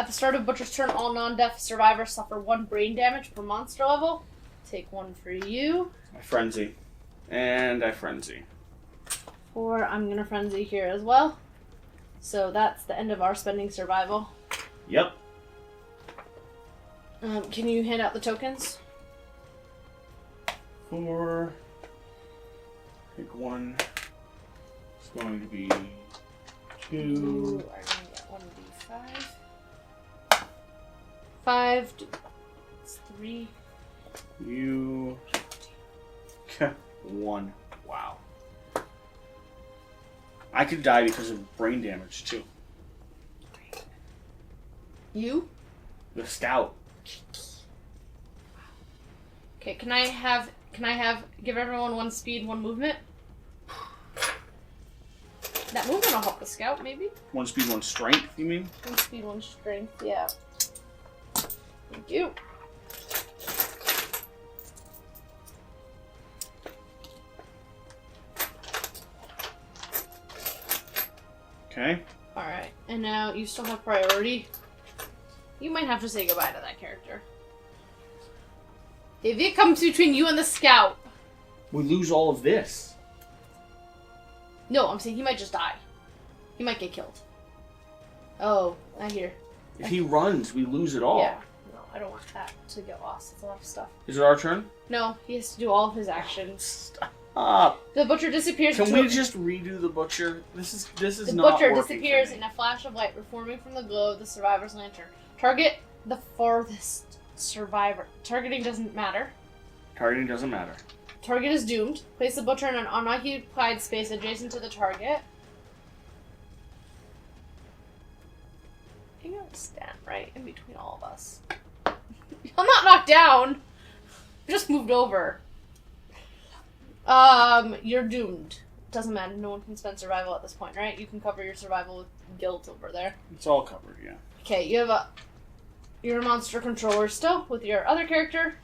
the start of Butcher's turn, all non-deaf survivors suffer 1 brain damage per monster level. Take 1 for you. I frenzy. And I frenzy. 4, I'm gonna frenzy here as well. So that's the end of our spending survival. Yep. Can you hand out the tokens? 4. Pick 1. It's going to be 2. You are gonna get 1d5. 5. It's 3. You. 1. Wow. I could die because of brain damage too. You? The scout. Okay, can I give everyone 1 speed, 1 movement? That movement will help the scout, maybe? 1 speed, 1 strength, you mean? 1 speed, 1 strength, yeah. Thank you. Okay. Alright, and now you still have priority. You might have to say goodbye to that character. If it comes between you and the scout... We lose all of this. No, I'm saying he might just die. He might get killed. Oh, I hear. If he runs, we lose it all. Yeah. No, I don't want that to get lost. It's a lot of stuff. Is it our turn? No, he has to do all of his actions. Stop. The butcher disappears. Can we just redo the butcher? This is The not butcher working disappears for me. in a flash of light, reforming from the glow of the survivor's lantern. Target the farthest survivor. Targeting doesn't matter. Targeting doesn't matter. Target is doomed. Place the butcher in an unoccupied space adjacent to the target. You're gonna stand right in between all of us. I'm not knocked down. I just moved over. You're doomed. Doesn't matter. No one can spend survival at this point, right? You can cover your survival with guilt over there. It's all covered, yeah. Okay, you're a monster controller still with your other character.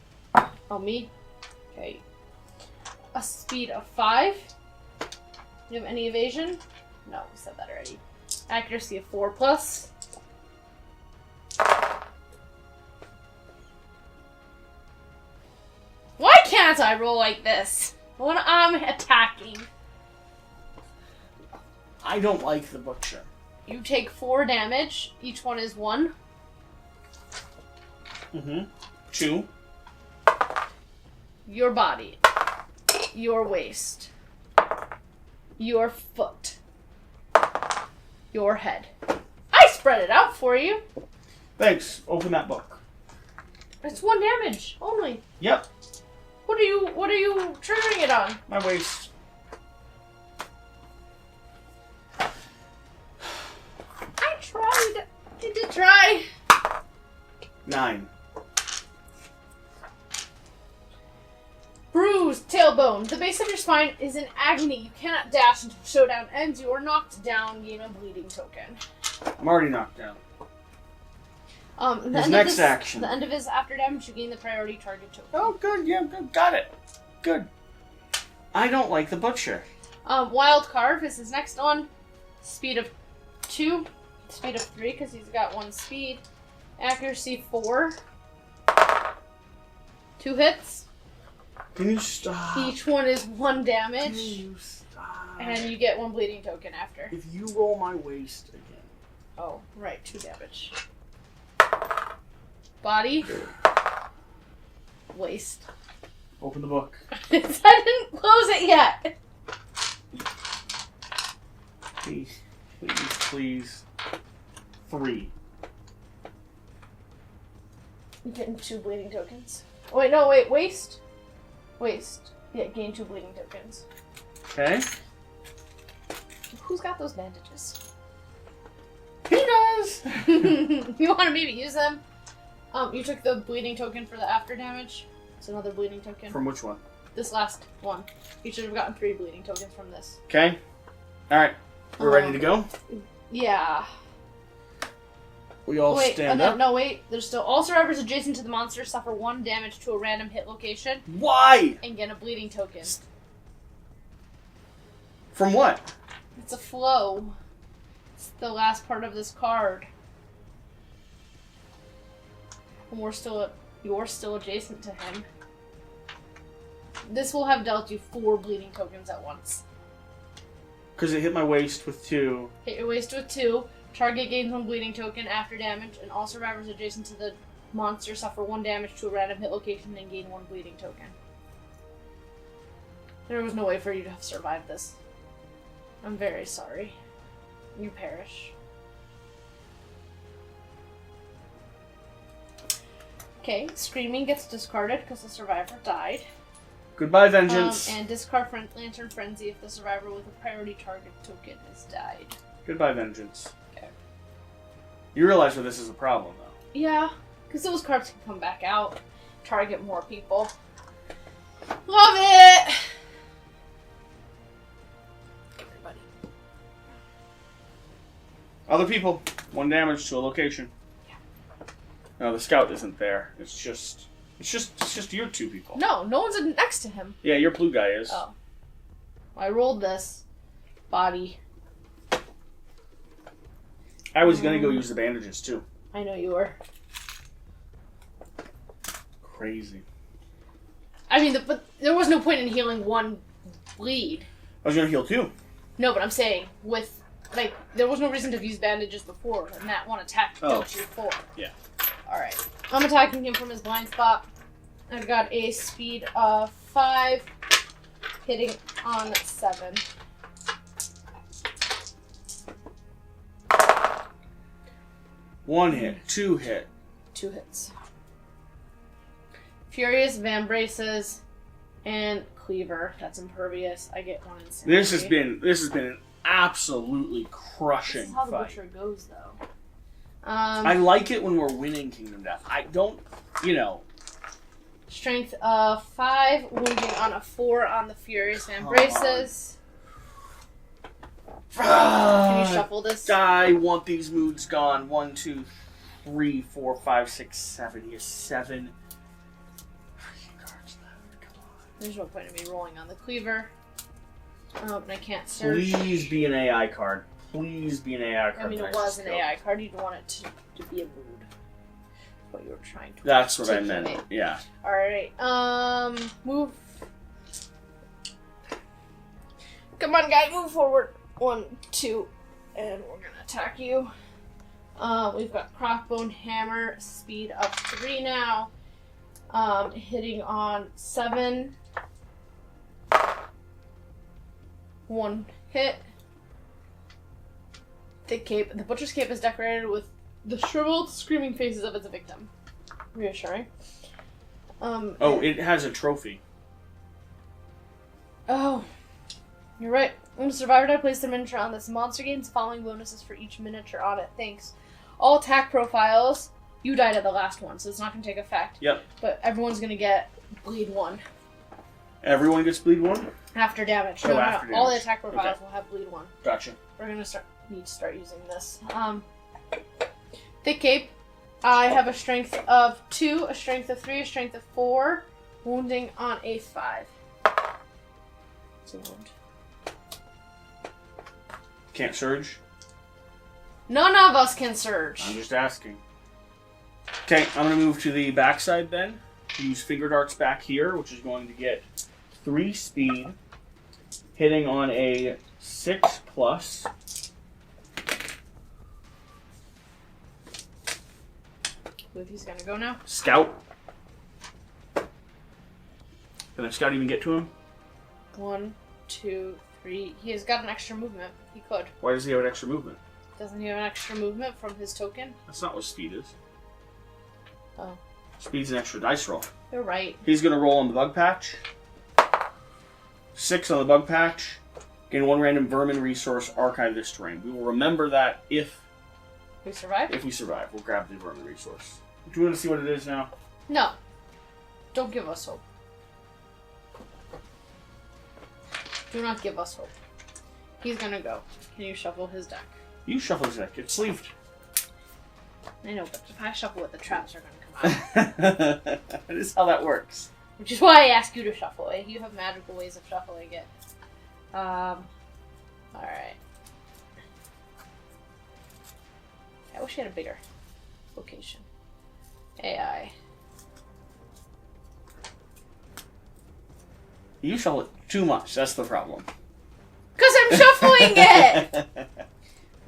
Oh, me. Okay. A speed of 5. You have any evasion? No, we said that already. Accuracy of 4+. Why can't I roll like this when I'm attacking? I don't like the butcher. You take 4 damage. Each one is 1. 2. Your body. Your waist. Your foot. Your head. I spread it out for you. Thanks. Open that book. It's 1 damage only. Yep. What are you triggering it on? My waist. I tried. I did try. 9. Bruised tailbone. The base of your spine is in agony. You cannot dash until showdown ends. You are knocked down. Gain a bleeding token. I'm already knocked down. His next action. The end of his after damage, you gain the priority target token. Oh, good. Yeah, good. Got it. Good. I don't like the butcher. Wild Carve is his next one. Speed of 2. Speed of 3 because he's got 1 speed. Accuracy 4. 2 hits. Can you stop? Each one is 1 damage. Can you stop? And you get 1 bleeding token after. If you roll my waist again. Oh, right. 2 damage. Body. Waist. Open the book. I didn't close it yet. Please. Please, please. 3. You're getting 2 bleeding tokens. Oh, wait, no, wait. Waist. Waist. Yeah, gain 2 bleeding tokens. Okay. Who's got those bandages? He does! You want to maybe use them? You took the bleeding token for the after damage. It's another bleeding token. From which one? This last one. You should have gotten 3 bleeding tokens from this. Okay. Alright. We're ready to go? Yeah. We all stand up. No, wait. There's still all survivors adjacent to the monster suffer 1 damage to a random hit location. Why? And get a bleeding token. From what? It's a flow. It's the last part of this card. And you're still adjacent to him. This will have dealt you 4 bleeding tokens at once. Because it hit my waist with 2. Hit your waist with 2. Target gains 1 bleeding token after damage, and all survivors adjacent to the monster suffer 1 damage to a random hit location and gain 1 bleeding token. There was no way for you to have survived this. I'm very sorry. You perish. Okay, Screaming gets discarded because the survivor died. Goodbye, Vengeance. And discard Lantern Frenzy if the survivor with a priority target token has died. Goodbye, Vengeance. Okay. You realize that this is a problem, though. Yeah, because those cards can come back out, target more people. Love it! Everybody. Other people. 1 damage to a location. Yeah. No, the scout isn't there. It's just your 2 people. No one's next to him. Yeah, your blue guy is. Oh. I rolled this. Body. I was gonna go use the bandages, too. I know you were. Crazy. I mean, but there was no point in healing 1 bleed. I was gonna heal 2. No, but I'm saying, there was no reason to use bandages before, and that 1 attack dealt you 4. Yeah. Alright. I'm attacking him from his blind spot. I've got a speed of 5, hitting on 7. One hit, 2 hit. 2 hits. Furious, Van Braces, and Cleaver. That's impervious. I get 1 insanity. This has been an absolutely crushing This is how the fight. Butcher goes, though. I like it when we're winning Kingdom Death. I don't, Strength of 5, wounding on a 4 on the Furious Van Braces. Can you shuffle this? I want these moods gone. 1, 2, 3, 4, 5, 6, 7. He has 7 freaking cards left. Come on. There's no point in me rolling on the Cleaver. And I can't search. Please be an AI card. Please be an AI card. I mean, it was an AI card. You'd want it to be a mood. What you were trying to. That's what I meant. Yeah. All right. Move. Come on, guy. Move forward. 1, 2, and we're gonna attack you. We've got Crossbone Hammer, speed of 3 now. Hitting on 7. 1 hit. Thick Cape. The Butcher's Cape is decorated with the shriveled, screaming faces of its victim. Reassuring. It has a trophy. Oh, you're right. When a survivor die placed their miniature on this monster gains following bonuses for each miniature on it. Thanks. All attack profiles. You died at the last one, so it's not going to take effect. Yep. But everyone's going to get bleed 1. Everyone gets bleed 1? After damage. Oh, after damage. All the attack profiles will have bleed 1. Gotcha. We're going to need to start using this. Thick Cape. I have a strength of 2, a strength of 3, a strength of 4. Wounding on a 5. It's a wound. Can't surge? None of us can surge. I'm just asking. Okay, I'm going to move to the backside then. Use Finger Darts back here, which is going to get 3 speed. Hitting on a 6+. Believe he's going to go now. Scout. Can the Scout even get to him? 1, 2, 3. He has got an extra movement. He could. Why does he have an extra movement? Doesn't he have an extra movement from his token? That's not what speed is. Oh. Speed's an extra dice roll. You're right. He's going to roll on the bug patch. 6 on the bug patch. Gain 1 random vermin resource, archive this terrain. We will remember that if We survive? we survive. We'll grab the vermin resource. Do you want to see what it is now? No. Don't give us hope. Do not give us hope. He's gonna go. Can you shuffle his deck? You shuffle his deck. It's sleeved. I know, but if I shuffle it, the traps are going to come out. That is how that works. Which is why I ask you to shuffle it. You have magical ways of shuffling it. Alright. I wish I had a bigger location. AI. You shuffle it too much. That's the problem. Because I'm shuffling it!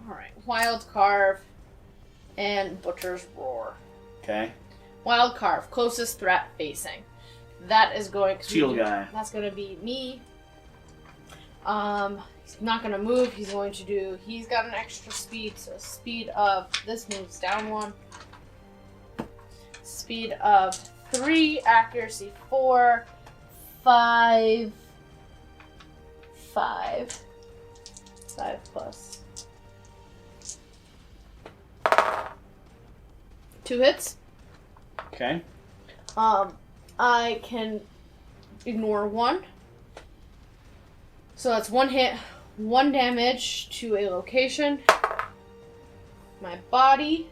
Alright. Wild Carve and Butcher's Roar. Okay. Wild Carve. Closest threat facing. That is going to Shield guy. That's going to be me. He's not going to move. He's going to do... He's got an extra speed, so speed of... This moves down 1. Speed of 3, accuracy 4, 5 plus 2 hits. Okay. I can ignore 1. So that's 1 hit, 1 damage to a location. My body.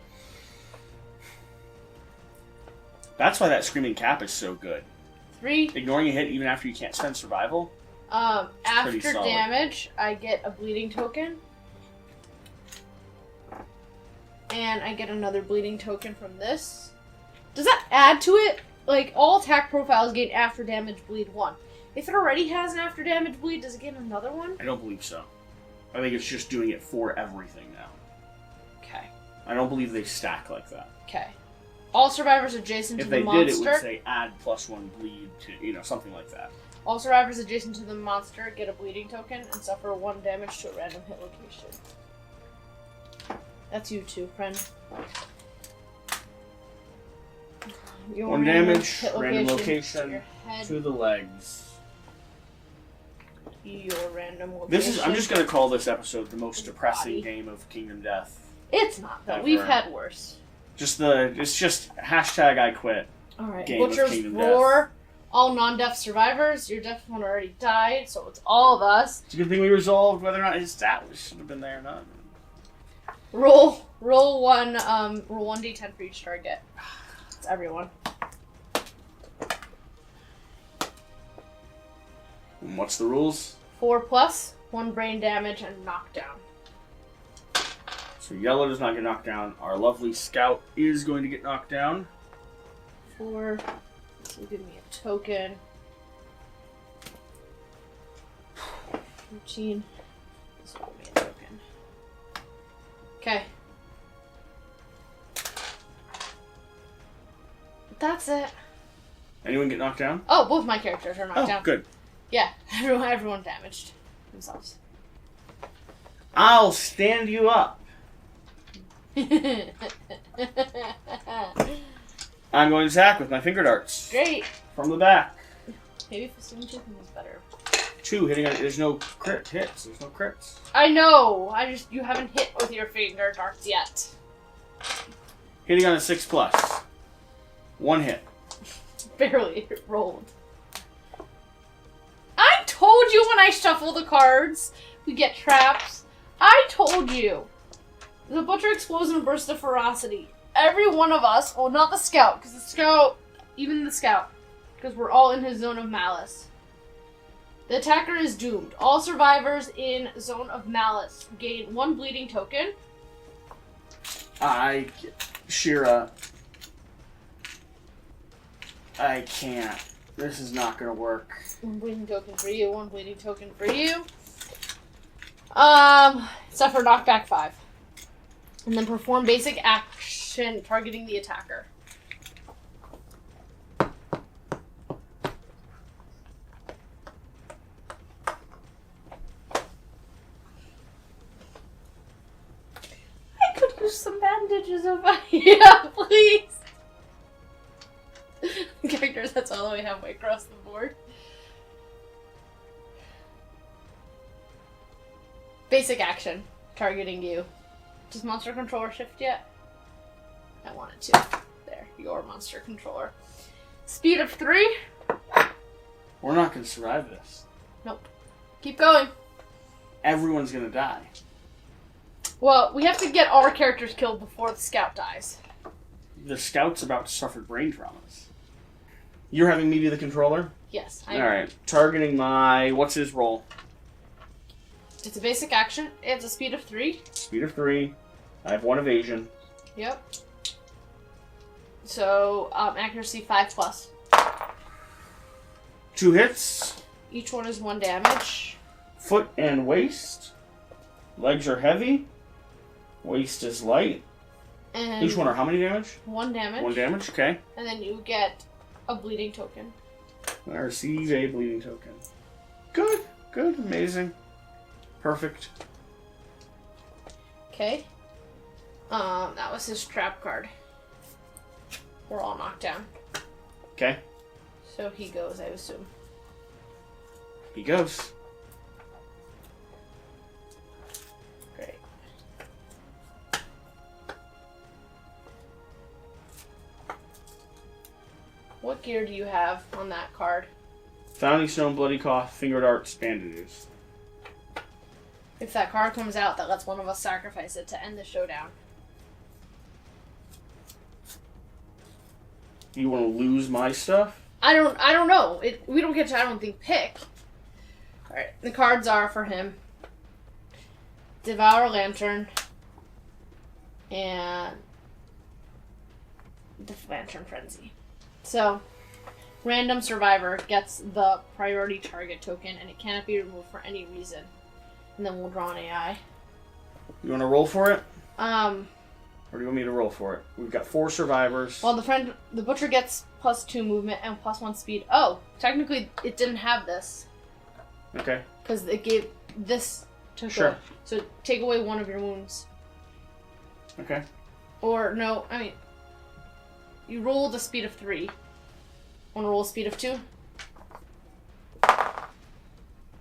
That's why that Screaming Cap is so good. 3. Ignoring a hit even after you can't spend survival. After damage, I get a bleeding token. And I get another bleeding token from this. Does that add to it? Like, all attack profiles gain after damage bleed 1. If it already has an after damage bleed, does it get another one? I don't believe so. I think it's just doing it for everything now. Okay. I don't believe they stack like that. Okay. All survivors adjacent to the monster... If they did, it would say add +1 bleed to, something like that. All survivors adjacent to the monster get a bleeding token and suffer 1 damage to a random hit location. That's you too, friend. Your 1 damage, random location to the legs. Your random location. This is. I'm just gonna call this episode the most depressing body. game of Kingdom Death. It's not though. Ever. We've had worse. It's just hashtag I quit. Alright, Game of Butcher's Kingdom Roar. Death. All non-death survivors. Your death one already died, so it's all of us. It's a good thing we resolved whether or not his stat should have been there or not. Roll 1d10 for each target. It's everyone. And what's the rules? 4 plus, 1 brain damage, and knockdown. So yellow does not get knocked down. Our lovely scout is going to get knocked down. 4. This will give me a token. 13. This will give me a token. Okay. That's it. Anyone get knocked down? Oh, both my characters are knocked down. Good. Yeah, everyone damaged themselves. I'll stand you up. I'm going to attack with my finger darts. Great. From the back. Maybe Festoon Chicken is better. 2 hitting. There's no crit hits. There's no crits. I know. You haven't hit with your finger darts yet. Hitting on a 6+. 1 hit. Barely rolled. I told you when I shuffle the cards, we get traps. I told you. The Butcher explodes in a burst of ferocity. Every one of us, well, not the Scout, because the Scout, even the Scout, because we're all in his zone of malice. The attacker is doomed. All survivors in zone of malice gain 1 bleeding token. Shira, I can't. This is not gonna work. 1 bleeding token for you, 1 bleeding token for you. Suffer knockback 5. And then perform basic action targeting the attacker. I could use some bandages if I... Yeah, please! Characters, that's all we have across the board. Basic action. Targeting you. Does monster controller shift yet? I want it to. There. Your monster controller. Speed of 3. We're not gonna survive this. Nope. Keep going. Everyone's gonna die. Well, we have to get our characters killed before the scout dies. The scout's about to suffer brain traumas. You're having me be the controller? Yes. Alright. Targeting my... What's his roll? It's a basic action. It's a speed of 3. Speed of 3. I have 1 evasion. Yep. So, accuracy 5+. 2 hits. Each one is 1 damage. Foot and waist. Legs are heavy. Waist is light. And Each one are how many damage? 1 damage. 1 damage, okay. And then you get a bleeding token. I receive a bleeding token. Good, good, amazing. Perfect. Okay. That was his trap card. We're all knocked down. Okay. So he goes, I assume. He goes. Great. What gear do you have on that card? Founding Stone, Bloody Cough, Fingered Arts, Bandages. If that card comes out, that lets one of us sacrifice it to end the showdown. You want to lose my stuff? I don't know. We don't get to, I don't think, pick. Alright, the cards are for him. Devour Lantern. And the Lantern Frenzy. So, random survivor gets the priority target token, and it cannot be removed for any reason. And then we'll draw an AI. You want to roll for it? Or Or do you want me to roll for it? We've got 4 survivors. well, the butcher gets +2 movement and +1 speed. Oh, technically it didn't have this. Okay. Because it gave this to Sure. So take away 1 of your wounds. Okay. Or no, I mean, you rolled a speed of 3. Want to roll a speed of 2?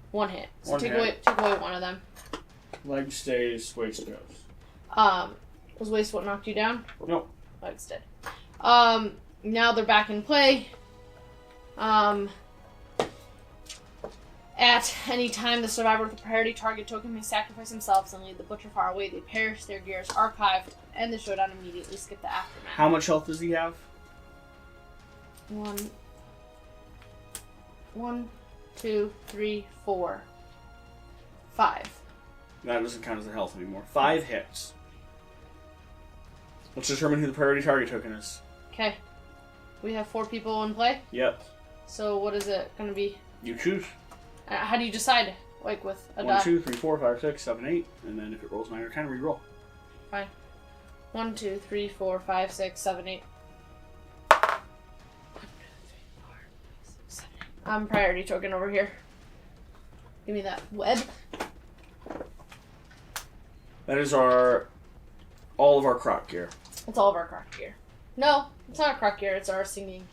1 hit. So One take hit. away 1 of them. Leg stays, waist goes. Was waste what knocked you down? Nope. Legs did. Now they're back in play. At any time, the survivor with the priority target token may sacrifice themselves and lead the butcher far away. They perish, their gear is archived, and the showdown immediately. Skip the aftermath. How much health does he have? 1, 2, 3, 4, 5. That doesn't count as a health anymore. 5 hits. Let's determine who the priority target token is. Okay. We have 4 people in play. Yep. So what is it going to be? You choose. How do you decide? Like with a 1, die? 2, 3, 4, 5, 6, 7, 8. And then if it rolls 9 or 10, re-roll. Fine. 1, 2, 3, 4, 5, 6, 7, 8. I'm priority token over here. Give me that web. That is all of our croc gear. It's all of our croc gear. No, it's not our croc gear. It's our singing.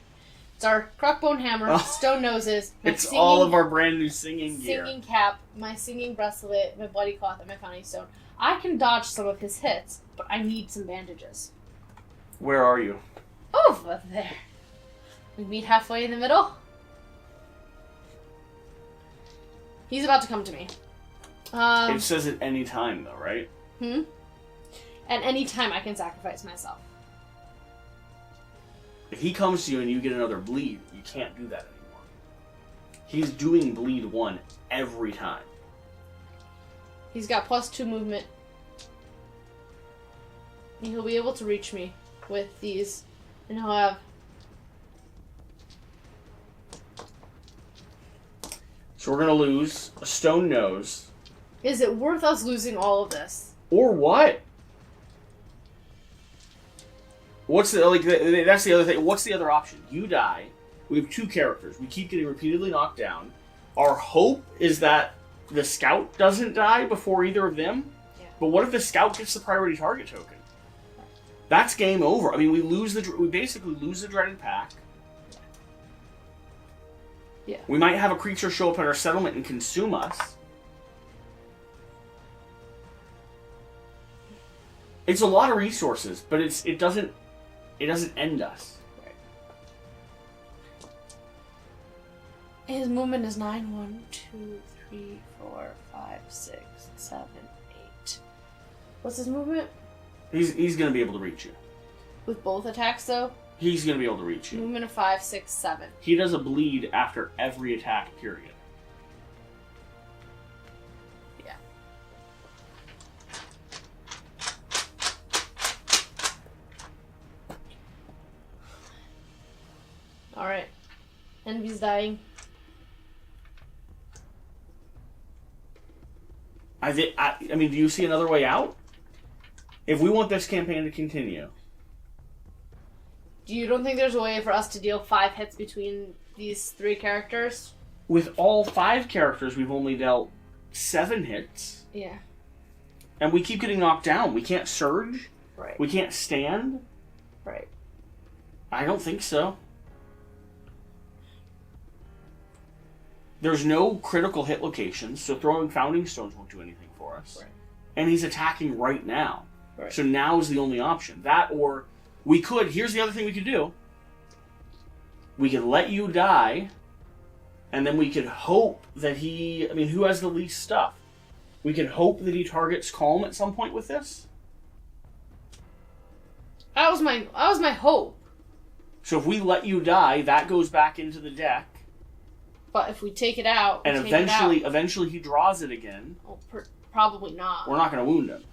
It's our crockbone hammer, Oh. stone noses. My It's all of our brand new singing gear. singing cap, my singing bracelet, my bloody cloth, and my founding stone. I can dodge some of his hits, but I need some bandages. Where are you? Over there. We meet halfway in the middle. He's about to come to me. It says at any time, though, right? At any time, I can sacrifice myself. If he comes to you and you get another bleed, you can't do that anymore. He's doing bleed 1 every time. He's got +2 movement. He'll be able to reach me with these, and he'll have... So we're going to lose a stone nose. Is it worth us losing all of this? Or what? What's the, like, that's the other thing. What's the other option? You die. We have 2 characters. We keep getting repeatedly knocked down. Our hope is that the scout doesn't die before either of them. Yeah. But what if the scout gets the priority target token? That's game over. I mean, we basically lose the dreaded pack. Yeah. We might have a creature show up at our settlement and consume us. It's a lot of resources, but it doesn't end us. Right. His movement is 9. 1, 2, 3, 4, 5, 6, 7, 8. What's his movement? He's going to be able to reach you. With both attacks, though? He's going to be able to reach you. Movement of 5, 6, 7. He does a bleed after every attack, period. Yeah. Alright. Envy's dying. I mean, do you see another way out? If we want this campaign to continue... You don't think there's a way for us to deal 5 hits between these 3 characters? With all 5 characters, we've only dealt 7 hits. Yeah. And we keep getting knocked down. We can't surge. Right. We can't stand. Right. I don't think so. There's no critical hit locations, so throwing Founding Stones won't do anything for us. Right. And he's attacking right now. Right. So now is the only option. That or we could, here's the other thing we could do. We could let you die, and then we could hope that who has the least stuff? We could hope that he targets Calm at some point with this. That was my hope. So if we let you die, that goes back into the deck. But if we take it out, And eventually he draws it again. Well, probably not. We're not going to wound him.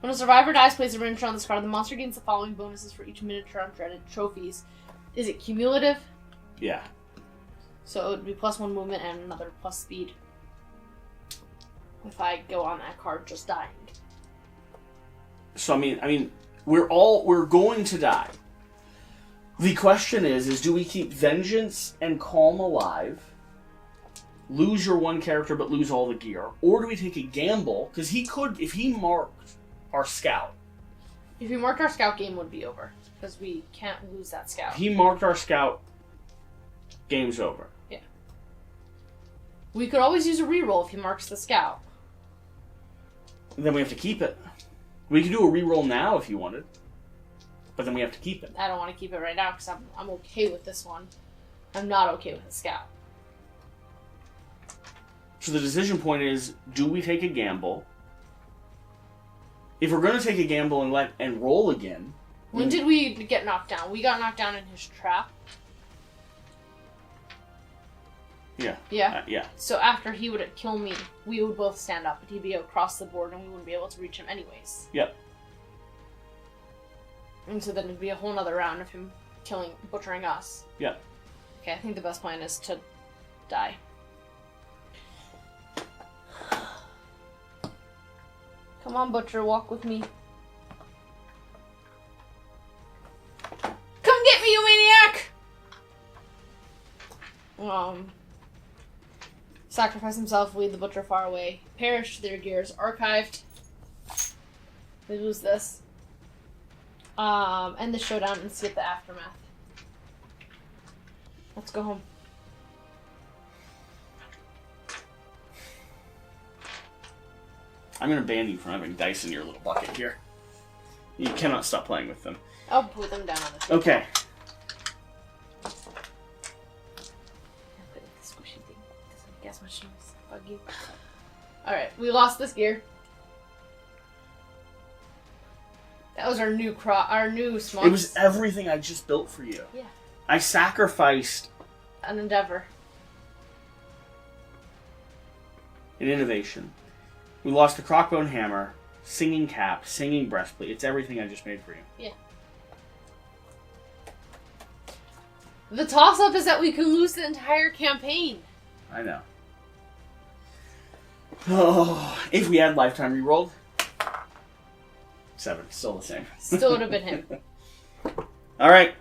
When a survivor dies, place a miniature on this card. The monster gains the following bonuses for each miniature on dreaded trophies. Is it cumulative? Yeah. So it would be +1 movement and another plus speed. If I go on that card just dying. So I mean, we're going to die. The question is do we keep Vengeance and Calm alive, lose your one character but lose all the gear, or do we take a gamble? Because he could, if he marked our scout. If he marked our scout, game would be over. Because we can't lose that scout. He marked our scout, game's over. Yeah. We could always use a reroll if he marks the scout. Then we have to keep it. We could do a reroll now if you wanted. But then we have to keep it. I don't want to keep it right now because I'm okay with this one. I'm not okay with the scout. So the decision point is, do we take a gamble? If we're going to take a gamble and roll again... When did we get knocked down? We got knocked down in his trap. Yeah. Yeah? Yeah. So after he would kill me, we would both stand up, but he'd be across the board and we wouldn't be able to reach him anyways. Yep. And so then it'd be a whole nother round of him butchering us. Yep. Okay, I think the best plan is to die. Come on, Butcher, walk with me. Come get me, you maniac! Sacrifice himself, lead the Butcher far away. Perish, their gears archived. They lose this. End the showdown and skip the aftermath. Let's go home. I'm going to ban you from having dice in your little bucket here. You cannot stop playing with them. I'll put them down on the table. Okay. Squishy thing. Doesn't guess much noise. Bug you. Alright, we lost this gear. That was our new small. It was everything I just built for you. Yeah. I sacrificed An endeavor. an innovation. We lost the crockbone hammer, singing cap, singing breastplate. It's everything I just made for you. Yeah. The toss-up is that we can lose the entire campaign. I know. Oh, if we had lifetime rerolled, 7, still the same. Still would have been him. All right.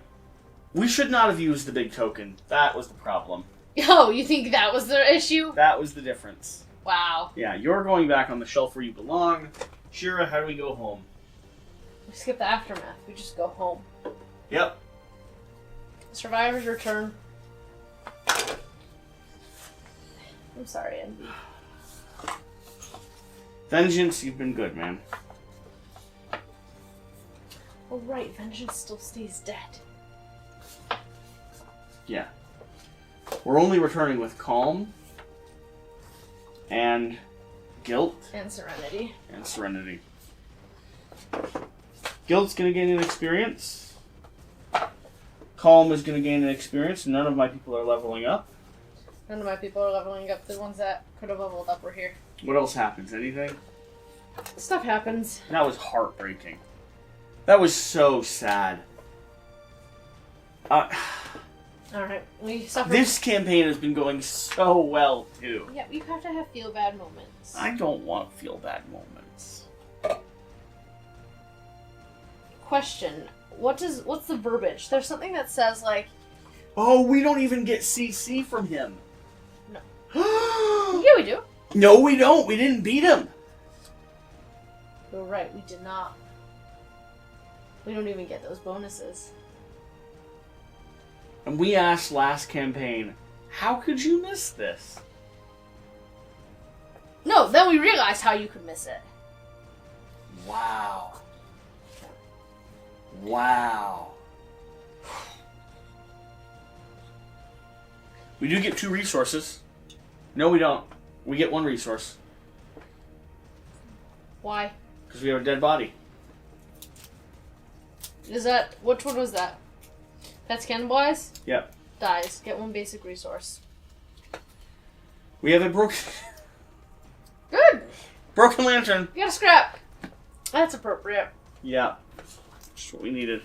We should not have used the big token. That was the problem. Oh, you think that was the issue? That was the difference. Wow. Yeah, you're going back on the shelf where you belong. Shira, how do we go home? We skip the aftermath. We just go home. Yep. Survivors return. I'm sorry, Envy. Vengeance, you've been good, man. Oh, right. Vengeance still stays dead. Yeah. We're only returning with calm and guilt And serenity. and serenity. Guilt's going to gain an experience. Calm is going to gain an experience. None of my people are leveling up. None of my people are leveling up. The ones that could have leveled up were here. What else happens? Anything? Stuff happens. That was heartbreaking. That was so sad. Alright, we suffer. This campaign has been going so well, too. Yeah, you have to have feel-bad moments. I don't want feel-bad moments. Question. What's the verbiage? There's something that says, like... Oh, we don't even get CC from him. No. Yeah, we do. No, we don't. We didn't beat him. You're right, we did not. We don't even get those bonuses. And we asked last campaign, how could you miss this? No, then we realized how you could miss it. Wow. Wow. We do get 2 resources. No, we don't. We get 1 resource. Why? Because we have a dead body. Is that... Which one was that? That's cannibalize? Yep. Dies. Get 1 basic resource. We have a broken... Good! broken lantern. You got a scrap. That's appropriate. Yeah. Just what we needed.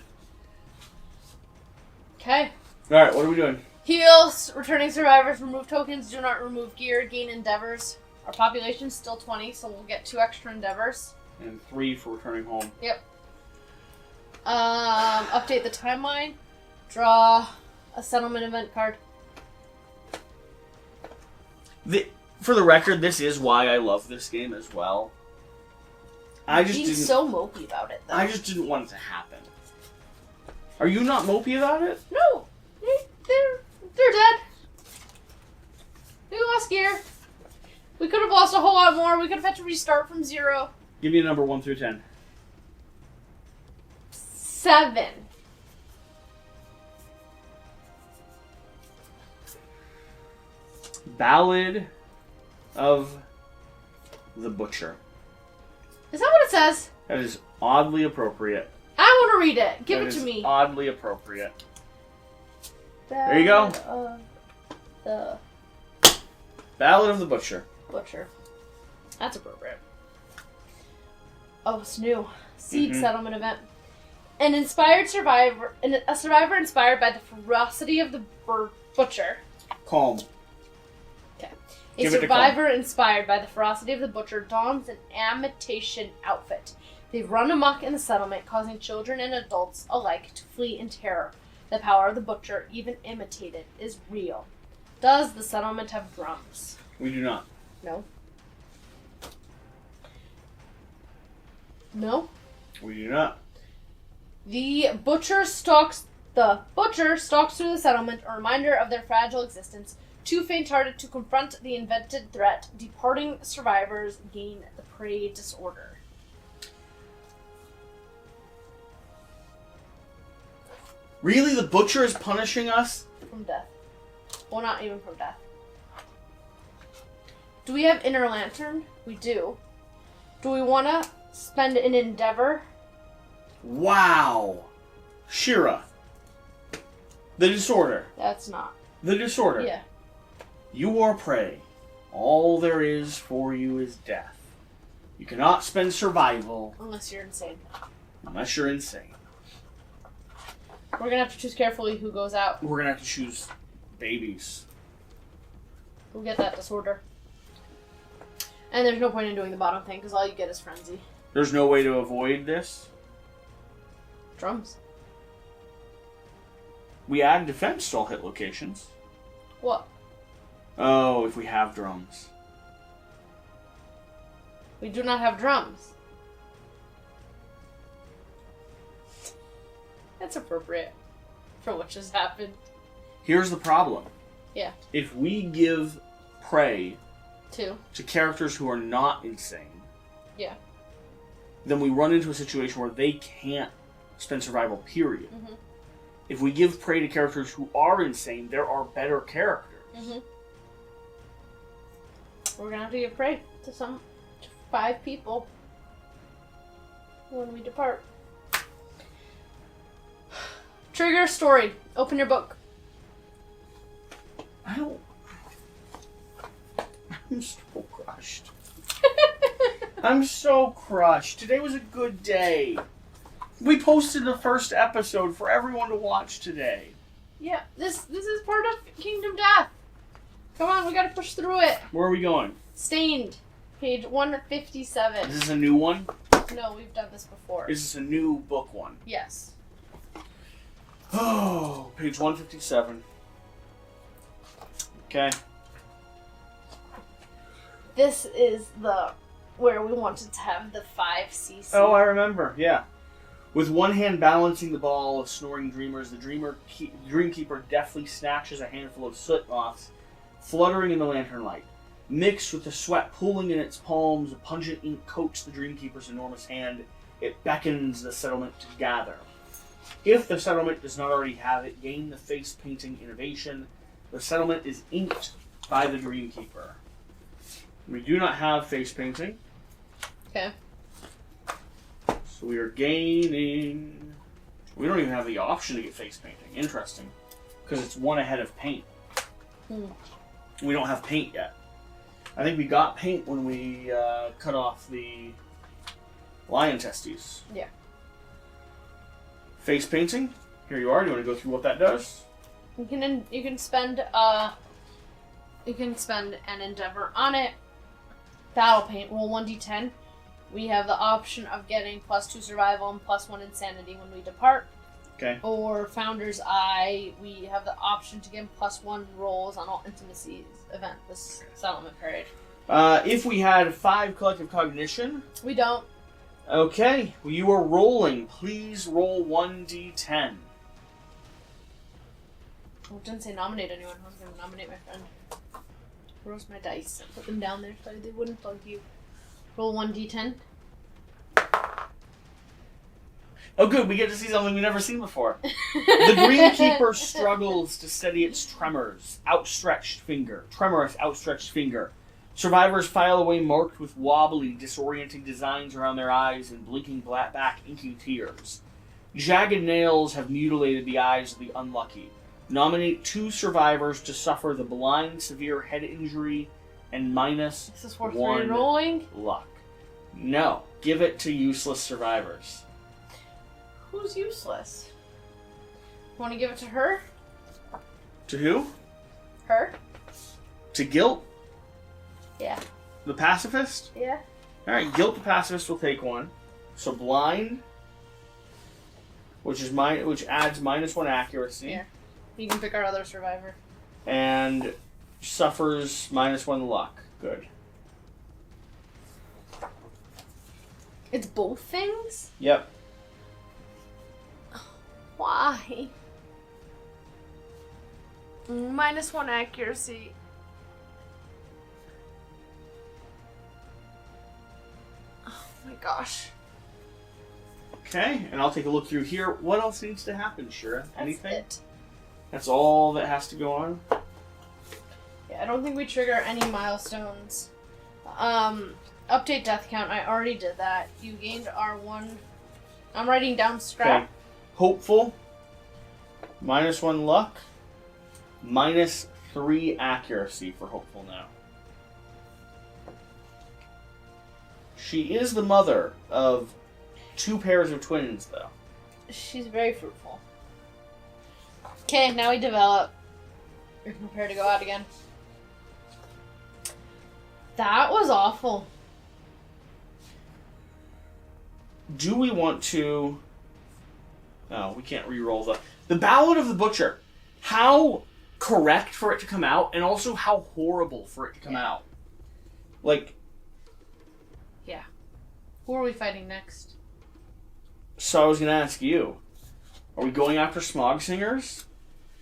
Okay. Alright, what are we doing? Heals. Returning survivors. Remove tokens. Do not remove gear. Gain endeavors. Our population's still 20, so we'll get 2 extra endeavors. And 3 for returning home. Yep. Update the timeline. Draw a settlement event card. For the record, this is why I love this game as well. I just Being didn't. so mopey about it, though. I just didn't want it to happen. Are you not mopey about it? No, they're dead. We lost gear. We could have lost a whole lot more. We could have had to restart from 0. Give me a number 1 through 10. 7. Ballad of the Butcher. Is that what it says? That is oddly appropriate. I want to read it. Give That it to is me. Oddly appropriate. There you go. The Ballad of the Butcher. Butcher. That's appropriate. Oh, it's new. Seed settlement event. A survivor inspired by the ferocity of the butcher. Calm. Okay. A Give it to survivor inspired by the ferocity of the butcher dons an imitation outfit. They run amok in the settlement, causing children and adults alike to flee in terror. The power of the butcher, even imitated, is real. Does the settlement have drums? We do not. No. No? We do not. The butcher stalks through the settlement, a reminder of their fragile existence. Too faint-hearted to confront the invented threat, departing survivors gain the prey disorder. Really? The Butcher is punishing us? From death. Well, not even from death. Do we have Inner Lantern? We do. Do we want to spend an endeavor? Wow. Shira. The Disorder. That's not. The Disorder. Yeah. You are prey. All there is for you is death. You cannot spend survival Unless you're insane. unless you're insane. We're gonna have to choose carefully who goes out. We're gonna have to choose babies. Who get that disorder. And there's no point in doing the bottom thing, because all you get is frenzy. There's no way to avoid this. Drums. We add defense to all hit locations. What? Oh, if we have drums. We do not have drums. That's appropriate for what just happened. Here's the problem. Yeah. If we give prey 2. to characters who are not insane, Yeah. then we run into a situation where they can't spend survival, period. Mm-hmm. If we give prey to characters who are insane, there are better characters. Mm-hmm. We're gonna have to give prey to 5 people when we depart. Trigger story. Open your book. I'm so crushed. I'm so crushed. Today was a good day. We posted the first episode for everyone to watch today. Yeah, this is part of Kingdom Death. Come on, we gotta push through it. Where are we going? Stained. Page 157. Is this a new one? No, we've done this before. Is this a new book one? Yes. Oh, page 157. Okay. This is where we wanted to have the 5cc. Oh, I remember, yeah. With one hand balancing the ball of snoring dreamers, the dreamkeeper deftly snatches a handful of soot moths fluttering in the lantern light. Mixed with the sweat pooling in its palms, a pungent ink coats the dreamkeeper's enormous hand. It beckons the settlement to gather. If the settlement does not already have it, gain the face painting innovation. The settlement is inked by the dreamkeeper. We do not have face painting. Okay. So we are gaining... We don't even have the option to get face painting. Interesting. Because it's one ahead of paint. We don't have paint yet. I think we got paint when we cut off the lion testes. Yeah. Face painting. Here you are. Do you want to go through what that does? You can spend an endeavor on it. Battle paint. Roll 1d10. We have the option of getting +2 survival and +1 insanity when we depart. Okay. Or Founder's Eye, we have the option to get +1 rolls on all intimacies event this settlement period. If we had 5 collective cognition... We don't. Okay. Well, you are rolling. Please roll 1d10. Oh, it didn't say nominate anyone. I was going to nominate my friend. Where's my dice? I put them down there so they wouldn't bug you. Roll 1d10. Oh, good. We get to see something we've never seen before. The Greenkeeper struggles to steady its tremorous, outstretched finger. Survivors file away marked with wobbly, disorienting designs around their eyes and blinking black inky tears. Jagged nails have mutilated the eyes of the unlucky. Nominate 2 survivors to suffer the blind, severe head injury and -1 This is worth re-rolling. luck. No. Give it to useless survivors. Who's useless? Want to give it to her? To who? Her? To Guilt? Yeah. The pacifist? Yeah. Alright, Guilt the pacifist will take one. So blind, which adds -1 accuracy. Yeah. You can pick our other survivor. And suffers -1 luck. Good. It's both things? Yep. Why? -1 accuracy. Oh my gosh. Okay, and I'll take a look through here. What else needs to happen, Shira? Anything? That's it. That's all that has to go on? Yeah, I don't think we trigger any milestones. Update death count. I already did that. You gained R1. I'm writing down scrap. Okay. Hopeful. -1 luck. -3 accuracy for hopeful now. She is the mother of 2 pairs of twins, though. She's very fruitful. Okay, now we develop. We're prepared to go out again. That was awful. Do we want to... Oh, we can't re-roll the Ballad of the Butcher. How correct for it to come out, and also how horrible for it to come out. Like... Yeah. Who are we fighting next? So I was going to ask you. Are we going after Smog Singers?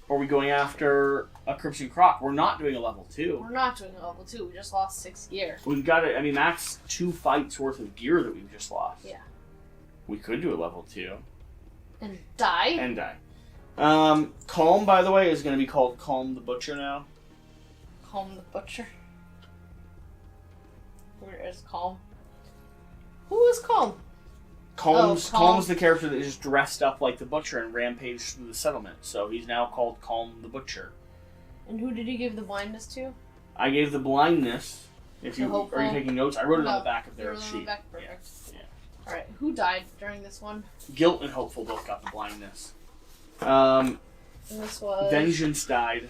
Or are we going after a Crimson Croc? We're not doing a level 2. We're not doing a level 2. We just lost 6 gear. We've got it. I mean, that's 2 fights worth of gear that we've just lost. Yeah. We could do a level 2. And die? And die. Calm, by the way, is going to be called Calm the Butcher now. Calm the Butcher. Where is Calm? Who is Calm? Calm's the character that is dressed up like the Butcher and rampaged through the settlement. So he's now called Calm the Butcher. And who did you give the blindness to? I gave the blindness. Are you taking notes? I wrote it on the back of their sheet. Perfect. Yeah. All right. Who died during this one? Guilt and Hopeful both got the blindness. And this was Vengeance died.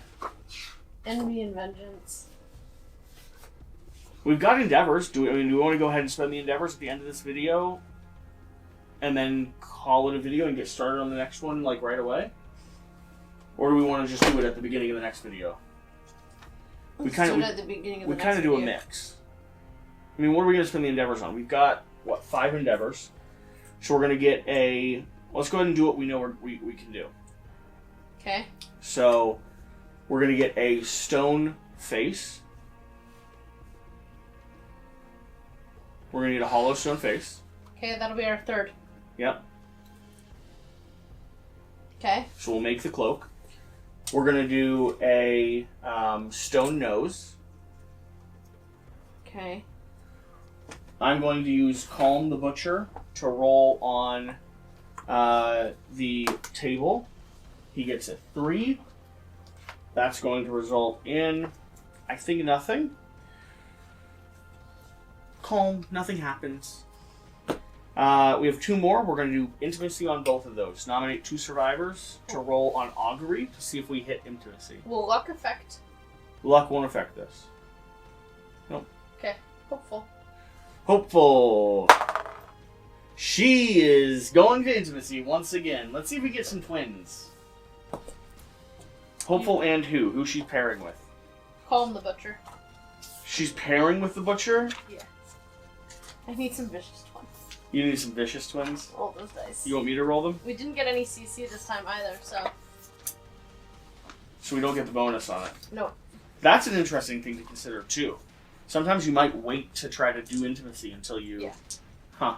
Envy and Vengeance. We've got endeavors. Do we want to go ahead and spend the endeavors at the end of this video, and then call it a video and get started on the next one like right away? Or do we want to just do it at the beginning of the next video? We kind of do a mix. I mean, what are we going to spend the endeavors on? We've got 5 endeavors, so we're going to get a. Let's go ahead and do what we know we can do. Okay. So we're going to get a stone face. We're going to get a hollow stone face. Okay, that'll be our 3rd. Yep. Okay. So we'll make the cloak. We're going to do a stone nose. Okay. I'm going to use Calm the Butcher to roll on the table. He gets a 3. That's going to result in, I think, nothing. Calm, nothing happens. We have 2 more. We're going to do Intimacy on both of those. Nominate 2 survivors to roll on Augury to see if we hit Intimacy. Will luck affect? Luck won't affect this. Nope. Okay. Hopeful. She is going to Intimacy once again. Let's see if we get some twins. Hopeful and who? Who's she pairing with? Calm the Butcher. She's pairing with the Butcher? Yeah. I need some vicious twins. You need some vicious twins? Roll those dice. You want me to roll them? We didn't get any CC this time either, so... So we don't get the bonus on it? No. That's an interesting thing to consider, too. Sometimes you might wait to try to do Intimacy until you... Yeah. Huh.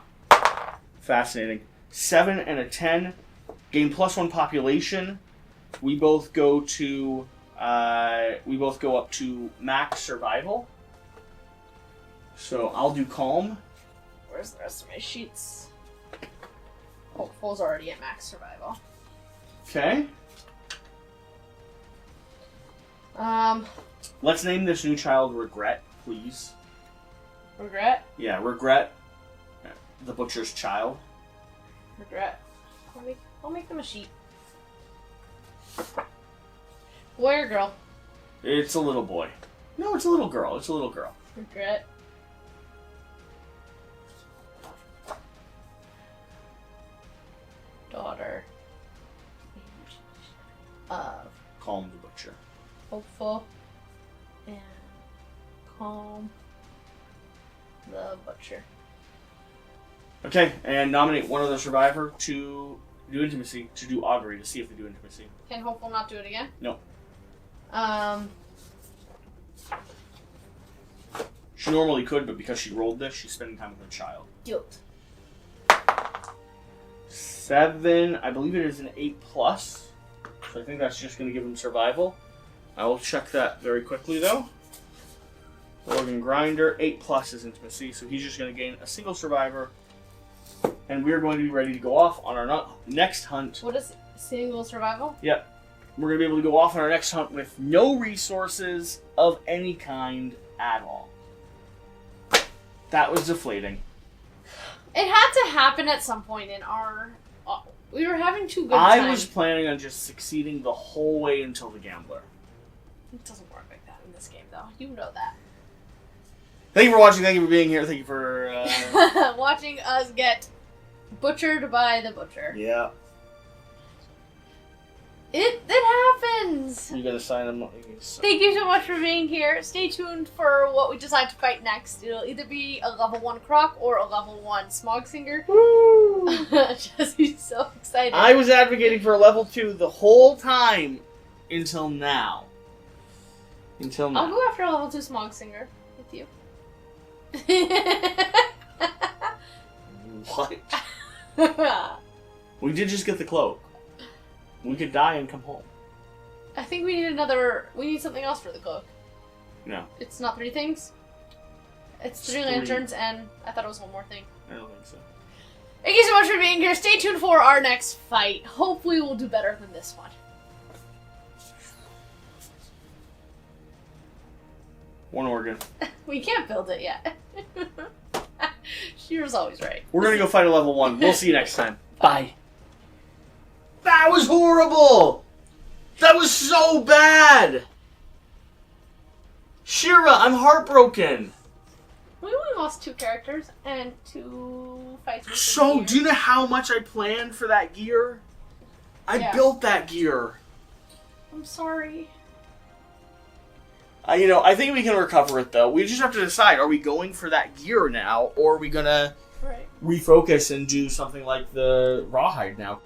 Fascinating. 7 and a 10. Gain +1 population. We both go to... we both go up to max survival. So I'll do Calm. Where's the rest of my sheets? Hopeful's already at max survival. Okay. Let's name this new child Regret, please. Regret? Yeah, Regret. The Butcher's child. Regret. I'll make them a sheet. Boy or girl? It's a little boy. No, it's a little girl. It's a little girl. Regret. Daughter of Calm the Butcher. Hopeful and Calm the Butcher. Okay, and nominate one other survivor to do Intimacy, to do Augury, to see if they do Intimacy. Can Hopeful not do it again? No. She normally could, but because she rolled this, she's spending time with her child. Guilt. 7, I believe it is an 8+. So I think that's just going to give him survival. I will check that very quickly, though. Organ Grinder, 8+ is Intimacy, so he's just going to gain a single survivor. And we're going to be ready to go off on our next hunt. What is single survival? Yep. We're going to be able to go off on our next hunt with no resources of any kind at all. That was deflating. It had to happen at some point in our... we were having too good time. I was planning on just succeeding the whole way until the Gambler. It doesn't work like that in this game, though. You know that. Thank you for watching. Thank you for being here. Thank you for... watching us get butchered by the Butcher. Yeah. It happens! You gotta sign them. Thank you so much for being here. Stay tuned for what we decide to fight next. It'll either be a level 1 Croc or a level 1 Smogsinger. Woo! Jesse's so excited. I was advocating for a level 2 the whole time until now. I'll go after a level 2 Smogsinger with you. What? We did just get the cloak. We could die and come home. I think we need we need something else for the cloak. No. It's not 3 things? It's 3 lanterns and I thought it was one more thing. I don't think so. Thank you so much for being here. Stay tuned for our next fight. Hopefully we'll do better than this one. One organ. We can't build it yet. She was always right. We're gonna go fight a level 1. We'll see you next time. Bye. That was horrible! That was so bad! Shira, I'm heartbroken. We only lost 2 characters and 2 fights. with So, the do you know how much I planned for that gear? I built that gear. I'm sorry. I think we can recover it, though. We just have to decide, are we going for that gear now, or are we gonna refocus and do something like the Rawhide now?